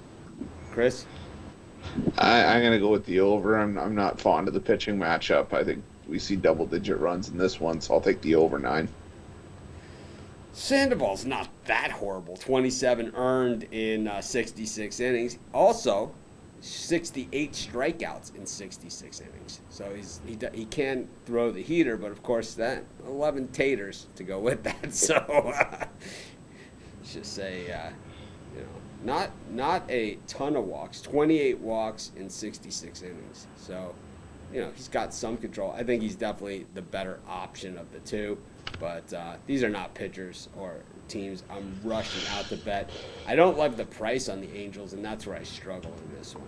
Chris? I'm going to go with the over. I'm not fond of the pitching matchup. I think we see double-digit runs in this one, so I'll take the over 9. Sandoval's not that horrible. 27 earned in 66 innings. Also, 68 strikeouts in 66 innings. So he can throw the heater, but of course that 11 taters to go with that. So let's just say, not a ton of walks. 28 walks in 66 innings. So he's got some control. I think he's definitely the better option of the two. But these are not pitchers or teams I'm rushing out to bet. I don't like the price on the Angels, and that's where I struggle in this one.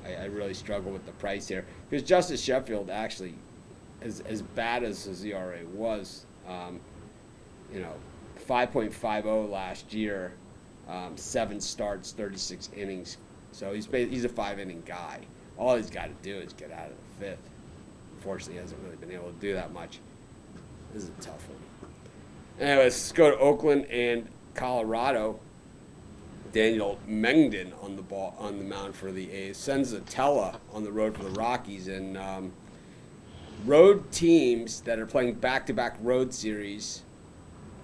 I really struggle with the price here because Justice Sheffield actually, as bad as his ERA was, 5.50 last year, 7 starts, 36 innings. So he's a 5-inning guy. All he's got to do is get out of the 5th. Unfortunately, he hasn't really been able to do that much. This is a tough one. Anyways, let's go to Oakland and Colorado. Daniel Mengden on the mound for the A's. Senzatella on the road for the Rockies. And road teams that are playing back-to-back road series,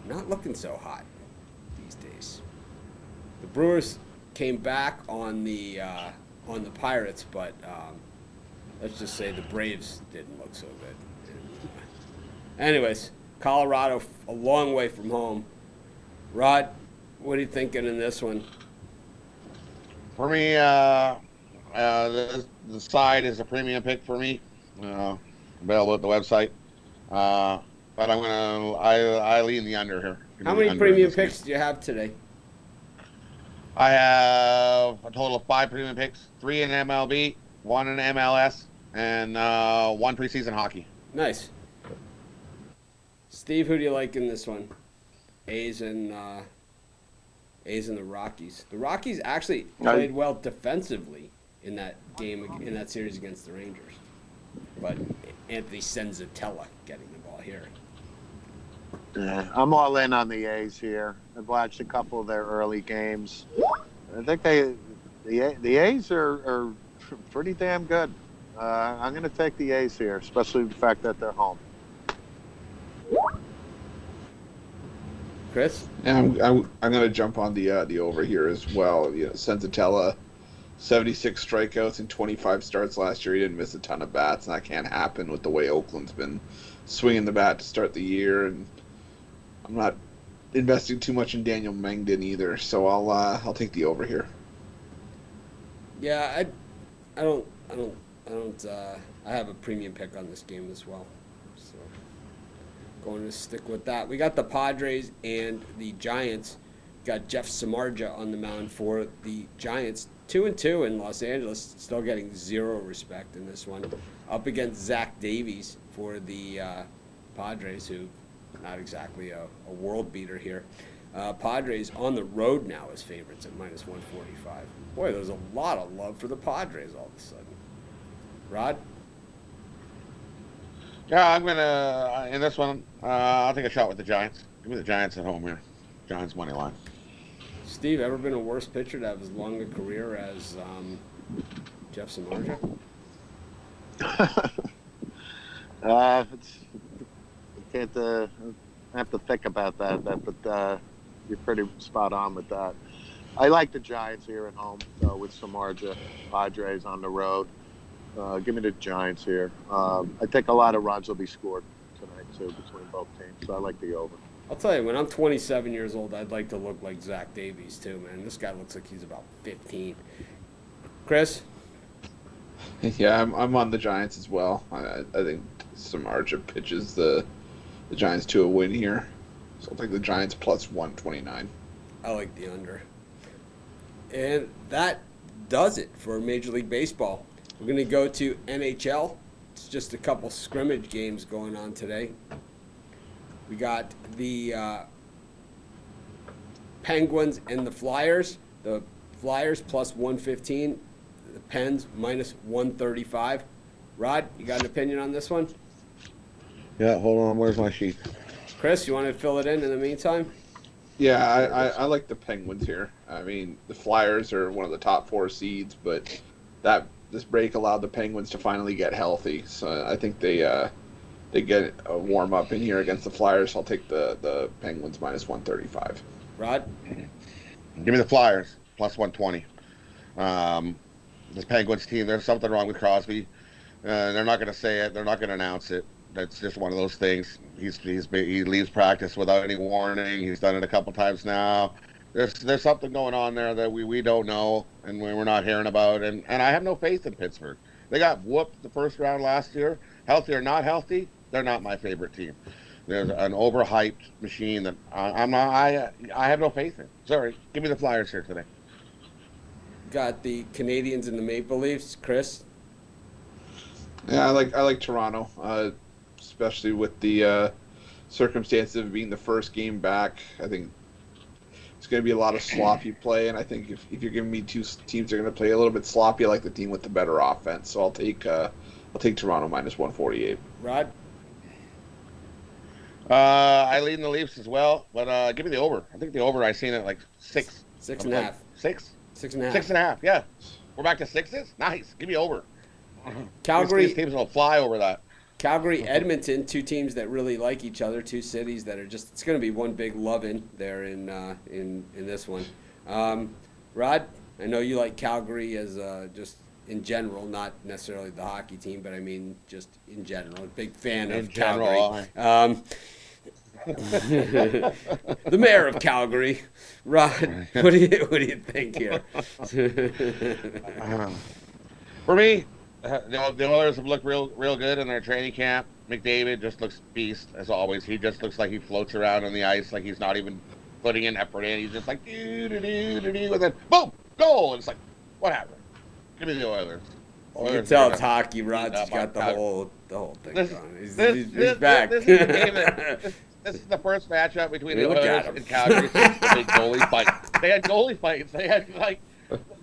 not looking so hot these days. The Brewers came back on the Pirates, but let's just say the Braves didn't look so good. Anyways, Colorado a long way from home. Rod, what are you thinking in this one? For me, the side is a premium pick for me. Available at the website. But I lean the under here. How many premium picks do you have today? I have a total of 5 premium picks, 3 in MLB, 1 in MLS, and 1 preseason hockey. Nice. Steve, who do you like in this one? A's and the Rockies. The Rockies actually played well defensively in that game, in that series against the Rangers. But Anthony Senzatella getting the ball here. Yeah, I'm all in on the A's here. I've watched a couple of their early games. I think the A's are pretty damn good. I'm going to take the A's here, especially the fact that they're home. Chris? Yeah, I'm going to jump on the over here as well. Senzatella, 76 strikeouts in 25 starts last year. He didn't miss a ton of bats, and that can't happen with the way Oakland's been swinging the bat to start the year. And I'm not investing too much in Daniel Mengden either, so I'll take the over here. Yeah, I have a premium pick on this game as well. So going to stick with that. We got the Padres and the Giants. Got Jeff Samardzija on the mound for the Giants. 2-2 in Los Angeles, still getting zero respect in this one. Up against Zach Davies for the Padres, who not exactly a world beater here. Padres on the road now as favorites at -145. Boy, there's a lot of love for the Padres all of a sudden. Rod? Yeah, I'm gonna in this one. I'll take a shot with the Giants. Give me the Giants at home here. Giants money line. Steve, ever been a worse pitcher to have as long a career as Jeff Samardzija? I can't I have to think about that, but you're pretty spot on with that. I like the Giants here at home with Samardzija, Padres on the road. Give me the Giants here. I think a lot of runs will be scored tonight, too, between both teams, so I like the over. I'll tell you, when I'm 27 years old, I'd like to look like Zach Davies, too, man. This guy looks like he's about 15. Chris? Yeah, I'm on the Giants as well. I think Samardzija pitches the Giants to a win here. So I'll take the Giants plus 129. I like the under. And that does it for Major League Baseball. We're going to go to NHL. It's just a couple scrimmage games going on today. We got the Penguins and the Flyers. The Flyers plus 115. The Pens minus 135. Rod, you got an opinion on this one? Yeah, hold on. Where's my sheet? Chris, you want to fill it in the meantime? Yeah, I like the Penguins here. I mean, the Flyers are one of the top 4 seeds, but this break allowed the Penguins to finally get healthy. So I think they get a warm up in here against the Flyers. I'll take the Penguins minus 135. Rod? Give me the Flyers plus 120. This Penguins team, there's something wrong with Crosby. They're not going to say it. They're not going to announce it. That's just one of those things. He leaves practice without any warning. He's done it a couple times now. There's something going on there that we don't know and we're not hearing about. And I have no faith in Pittsburgh. They got whooped the first round last year. Healthy or not healthy, they're not my favorite team. There's an overhyped machine that I have no faith in. Sorry, give me the Flyers here today. Got the Canadians and the Maple Leafs. Chris? Yeah, I like Toronto, especially with the circumstances of being the first game back. I think it's going to be a lot of sloppy play, and I think if you're giving me two teams that are going to play a little bit sloppy, I like the team with the better offense. So I'll take Toronto minus 148. Rod? I lead in the Leafs as well, but give me the over. I think the over, I've seen it like 6. 6.5. 6? 6.5. 6.5, yeah. We're back to 6s? Nice. Give me over. Calgary. These teams will fly over that. Calgary, Edmonton, two teams that really like each other, two cities that are just, it's going to be one big love-in there in this one. Rod, I know you like Calgary as just in general, not necessarily the hockey team, but I mean just in general. A big fan of Calgary. The mayor of Calgary, Rod. What do you think here? For me, the Oilers have looked real good in their training camp. McDavid just looks beast as always. He just looks like he floats around on the ice like he's not even putting in effort in. He's just like and then boom, goal. And it's like, what happened? Give me the Oilers. You can tell it's hockey. Rod's got the whole thing going. He's back. This is the first matchup between the Oilers and Calgary since the big goalie fight. They had goalie fights. They had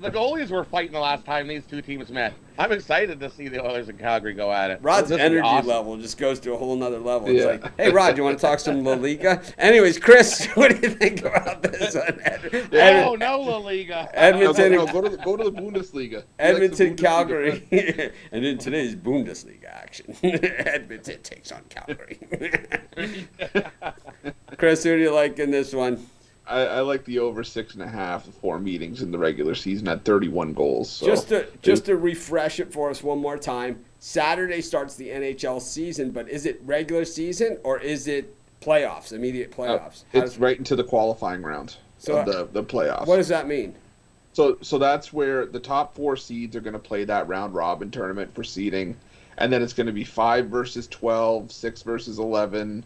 the goalies were fighting the last time these two teams met. I'm excited to see the Oilers and Calgary go at it. Rod's energy level just goes to a whole nother level. It's like, hey, Rod, you want to talk some La Liga? Anyways, Chris, what do you think about this one? No La Liga. Edmonton. Go to the Bundesliga. Edmonton, Calgary. And in today's Bundesliga action, Edmonton takes on Calgary. Chris, who do you like in this one? I like the over 6.5 4 meetings in the regular season at 31 goals. So. Just to refresh it for us one more time. Saturday starts the NHL season, but is it regular season or is it playoffs? Immediate playoffs? It's right into the qualifying round of the playoffs. What does that mean? So that's where the top 4 seeds are going to play that round robin tournament for seeding, and then it's going to be 5 versus 12, 6 versus 11.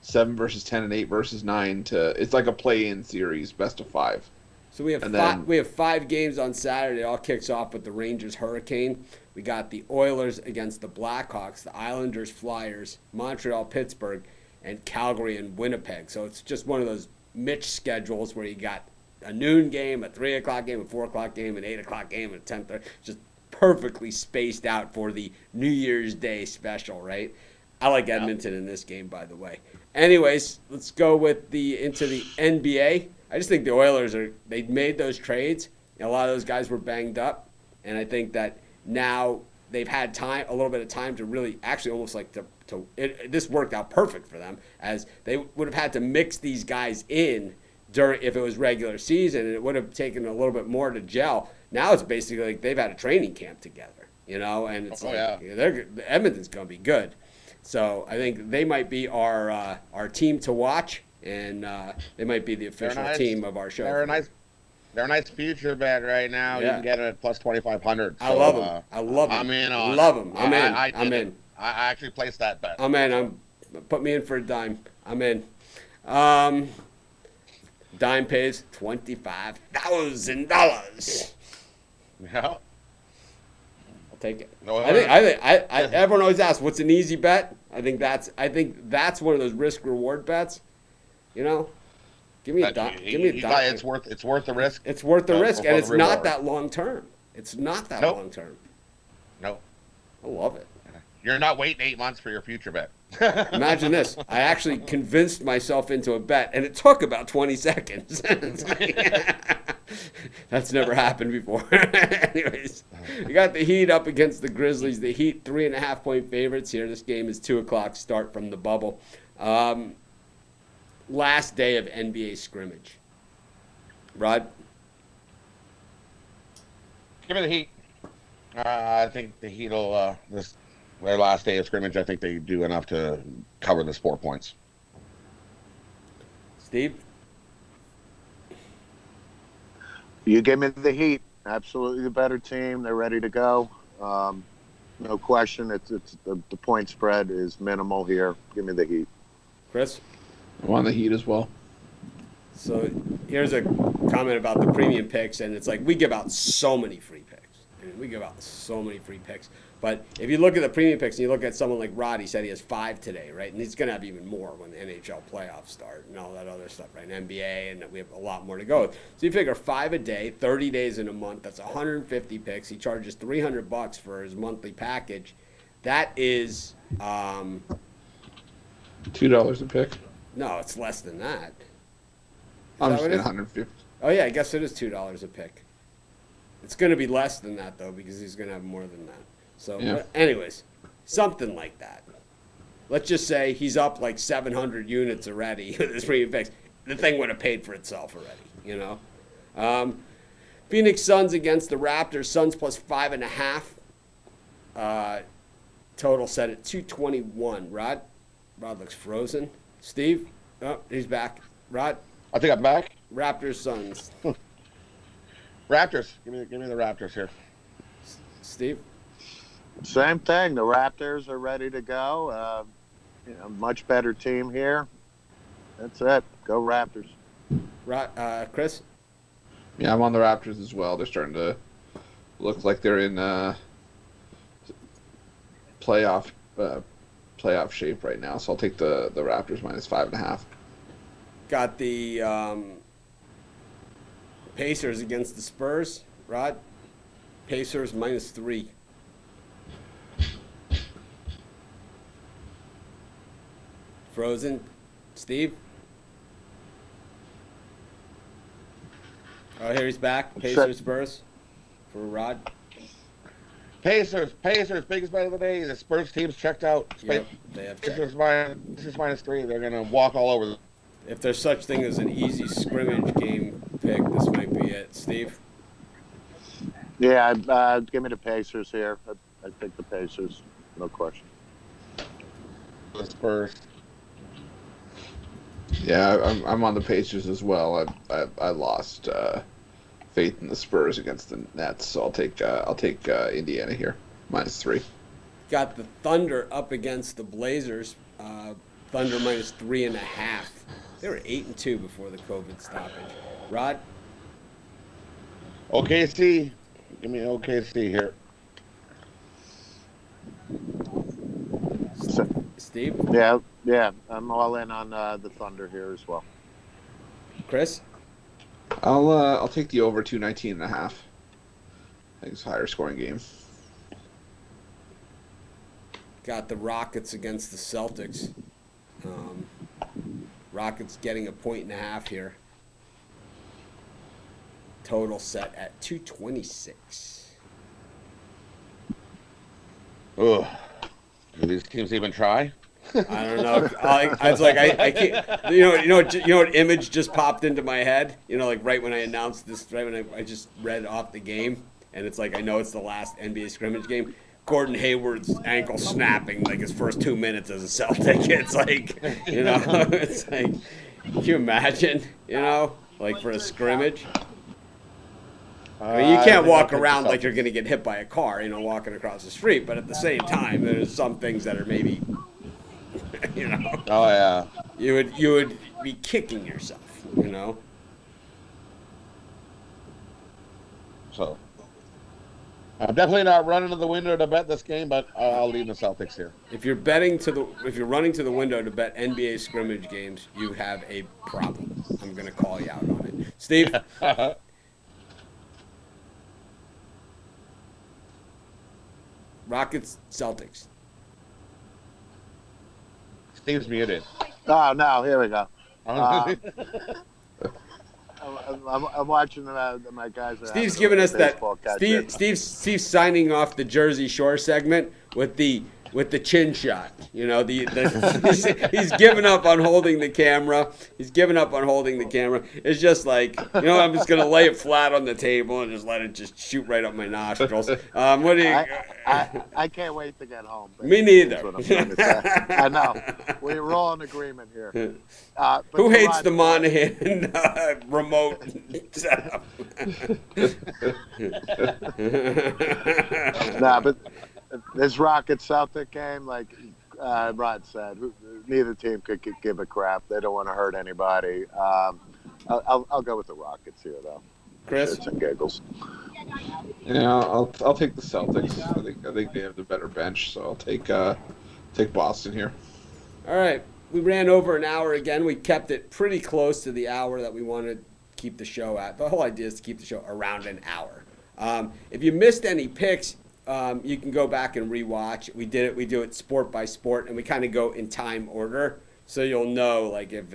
7 versus 10 and 8 versus 9 to it's like a play-in series, best of 5. So we have And five, then- we have 5 games on Saturday. It all kicks off with the Rangers Hurricane. We got the Oilers against the Blackhawks, the Islanders Flyers, Montreal Pittsburgh, and Calgary and Winnipeg. So it's just one of those Mitch schedules where you got a noon game, a 3 o'clock game, a 4 o'clock game, an 8 o'clock game, and a 10:30. Just perfectly spaced out for the New Year's Day special, right? I like Edmonton in this game, by the way. Anyways, let's go with into the NBA. I just think the Oilers they made those trades. A lot of those guys were banged up, and I think that now they've had a little bit of time to really, actually, almost like this worked out perfect for them, as they would have had to mix these guys in if it was regular season, and it would have taken a little bit more to gel. Now it's basically like they've had a training camp together, and it's Edmonton's going to be good. So I think they might be our team to watch, and they might be the official team of our show. They're a nice future bet right now. Yeah. You can get it at plus 2,500. I love them. I love them. I'm in on. Love them. I'm in. I'm in. I actually placed that bet. I'm in. Put me in for a dime. I'm in. Dime pays $25,000. Yeah. I'll take it. No, Everyone always asks, "What's an easy bet?" I think that's one of those risk reward bets. Give me a dime. Give me a dime. It's worth the risk. It's worth the risk, and it's the not reward. that long term. It's not that Nope. long term. No. I love it. You're not waiting 8 months for your future bet. Imagine this. I actually convinced myself into a bet, and it took about 20 seconds. That's never happened before. Anyways, we got the Heat up against the Grizzlies. The Heat 3.5-point favorites here. This game is 2 o'clock start from the bubble. Last day of NBA scrimmage. Rod? Give me the Heat. I think the Heat will, their last day of scrimmage, I think they do enough to cover the 4 points. Steve? You give me the Heat. Absolutely the better team. They're ready to go. No question. It's the point spread is minimal here. Give me the Heat. Chris? I'm on the Heat as well. So here's a comment about the premium picks, and it's like we give out so many free picks. We give out so many free picks. But if you look at the premium picks and you look at someone like Rod, he said he has 5 today, right? And he's going to have even more when the NHL playoffs start and all that other stuff, right? And NBA, and we have a lot more to go. So you figure 5 a day, 30 days in a month, that's 150 picks. He charges $300 for his monthly package. That is $2 a pick. no, it's less than that. I'm that just what it saying is? 150. Oh, yeah, I guess it is $2 a pick. It's going to be less than that, though, because he's going to have more than that. So, Yeah. but anyways, something like that. Let's just say he's up like 700 units already with his premium picks. The thing would have paid for itself already, Phoenix Suns against the Raptors. Suns plus 5.5. Total set at 221. Rod looks frozen. Steve? Oh, he's back. Rod? I think I'm back. Raptors, Suns. Raptors. Give me the Raptors here. Steve? Same thing. The Raptors are ready to go. Much better team here. That's it. Go Raptors. Chris? Yeah, I'm on the Raptors as well. They're starting to look like they're in playoff shape right now. So I'll take the Raptors minus 5.5. Got the Pacers against the Spurs. Rod? Pacers minus 3. Frozen. Steve? Oh, here he's back. Pacers, Spurs. For Rod. Pacers, biggest bet of the day. The Spurs team's checked out. Yep, they have checked. This is minus 3. They're gonna walk all over them. If there's such thing as an easy scrimmage game pick, this might be it. Steve? Yeah, give me the Pacers here. I think the Pacers. No question. The Spurs. Yeah, I'm on the Pacers as well. I lost faith in the Spurs against the Nets, so I'll take Indiana here minus 3. Got the Thunder up against the Blazers. Thunder minus 3.5. They were 8-2 before the COVID stoppage. Rod? OKC. Give me OKC here. So, Steve? yeah, I'm all in on the Thunder here as well. Chris? I'll take the over 219.5. I think it's a higher scoring game. Got the Rockets against the Celtics. Rockets getting 1.5 here. Total set at 226. Ugh. Do these teams even try? I don't know. I was like, I can't. You know what image just popped into my head? You know, like right when I announced this, right when I just read off the game, and it's like I know it's the last NBA scrimmage game. Gordon Hayward's ankle snapping like his first 2 minutes as a Celtic. It's like, you know, it's like, can you imagine? You know, like for a scrimmage. I mean, you can't walk around like you're going to get hit by a car, you know, walking across the street. But at the same time, there's some things that are maybe, you know. Oh yeah. You would be kicking yourself, you know. So I'm definitely not running to the window to bet this game, but I'll leave the Celtics here. If you're running to the window to bet NBA scrimmage games, you have a problem. I'm going to call you out on it, Steve. Rockets, Celtics. Steve's muted. Oh, no, here we go. I'm watching my guys. Steve's giving us that. Steve's signing off the Jersey Shore segment with the chin shot. You know, he's given up on holding the camera. He's given up on holding the camera. It's just like, you know, I'm just gonna lay it flat on the table and just let it just shoot right up my nostrils. What do you? I can't wait to get home. Me neither. I know. We're all in agreement here. Who hates the Monahan remote setup? Nah, but this Rocket-Celtic game, like Rod said, neither team could give a crap. They don't want to hurt anybody. I'll go with the Rockets here, though. Chris? Shits and giggles. Yeah, I'll take the Celtics. I think they have the better bench, so I'll take Boston here. All right. We ran over an hour again. We kept it pretty close to the hour that we wanted to keep the show at. The whole idea is to keep the show around an hour. If you missed any picks, you can go back and rewatch. We do it sport by sport, and we kind of go in time order, so you'll know like if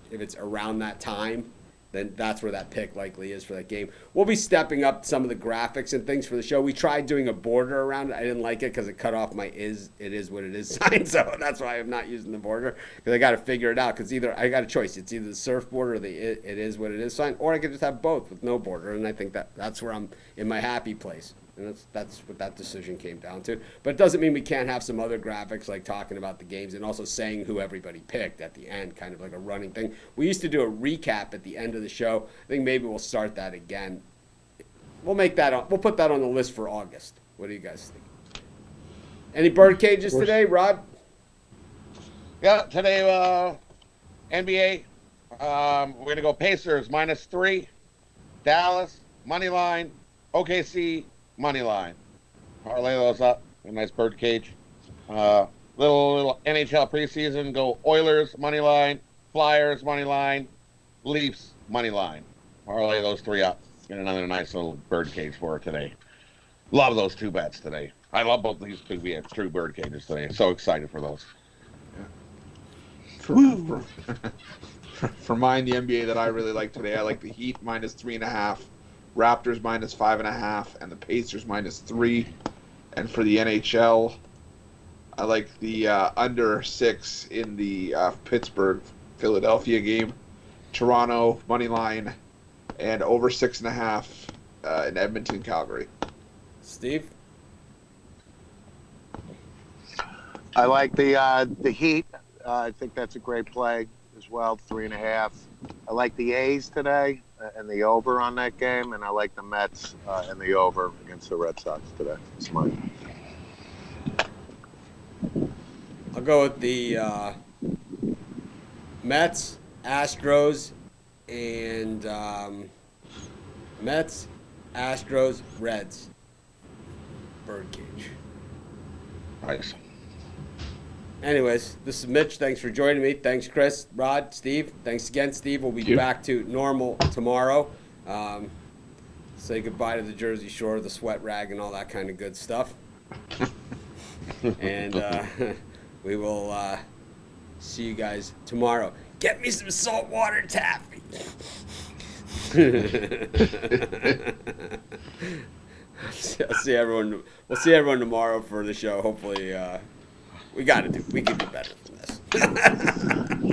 it's around that time, then that's where that pick likely is for that game. We'll be stepping up some of the graphics and things for the show. We tried doing a border around it. I didn't like it because it cut off my it is what it is sign, so that's why I'm not using the border, because I got to figure it out, because either I got a choice. It's either the surfboard or the it is what it is sign, or I could just have both with no border, and I think that's where I'm in my happy place. And that's what that decision came down to. But it doesn't mean we can't have some other graphics, like talking about the games and also saying who everybody picked at the end, kind of like a running thing. We used to do a recap at the end of the show. I think maybe we'll start that again. We'll put that on the list for August. What do you guys think? Any bird cages today, Rod? Yeah, today NBA. We're gonna go Pacers -3, Dallas money line, OKC money line. Parlay those up. A nice bird cage. Little NHL preseason. Go Oilers money line, Flyers money line, Leafs money line. Parlay those three up. Get another nice little bird cage for today. Love those two bets today. I love both these two. We have true bird cages today. So excited for those. For mine, the NBA that I really like today, I like the Heat -3.5. Raptors -5.5, and the Pacers -3. And for the NHL, I like the under 6 in the Pittsburgh-Philadelphia game. Toronto money line, and over 6.5 in Edmonton-Calgary. Steve? I like the Heat. I think that's a great play as well, 3.5. I like the A's today and the over on that game, and I like the Mets and the over against the Red Sox today. It's mine. I'll go with the Mets, Astros, and Mets, Astros, Reds. Birdcage. Nice. Anyways, this is Mitch. Thanks for joining me. Thanks, Chris, Rod, Steve. Thanks again, Steve. We'll be back to normal tomorrow. Say goodbye to the Jersey Shore, the sweat rag, and all that kind of good stuff. And we will see you guys tomorrow. Get me some saltwater taffy. I'll see everyone. We'll see everyone tomorrow for the show. Hopefully, we can do better than this.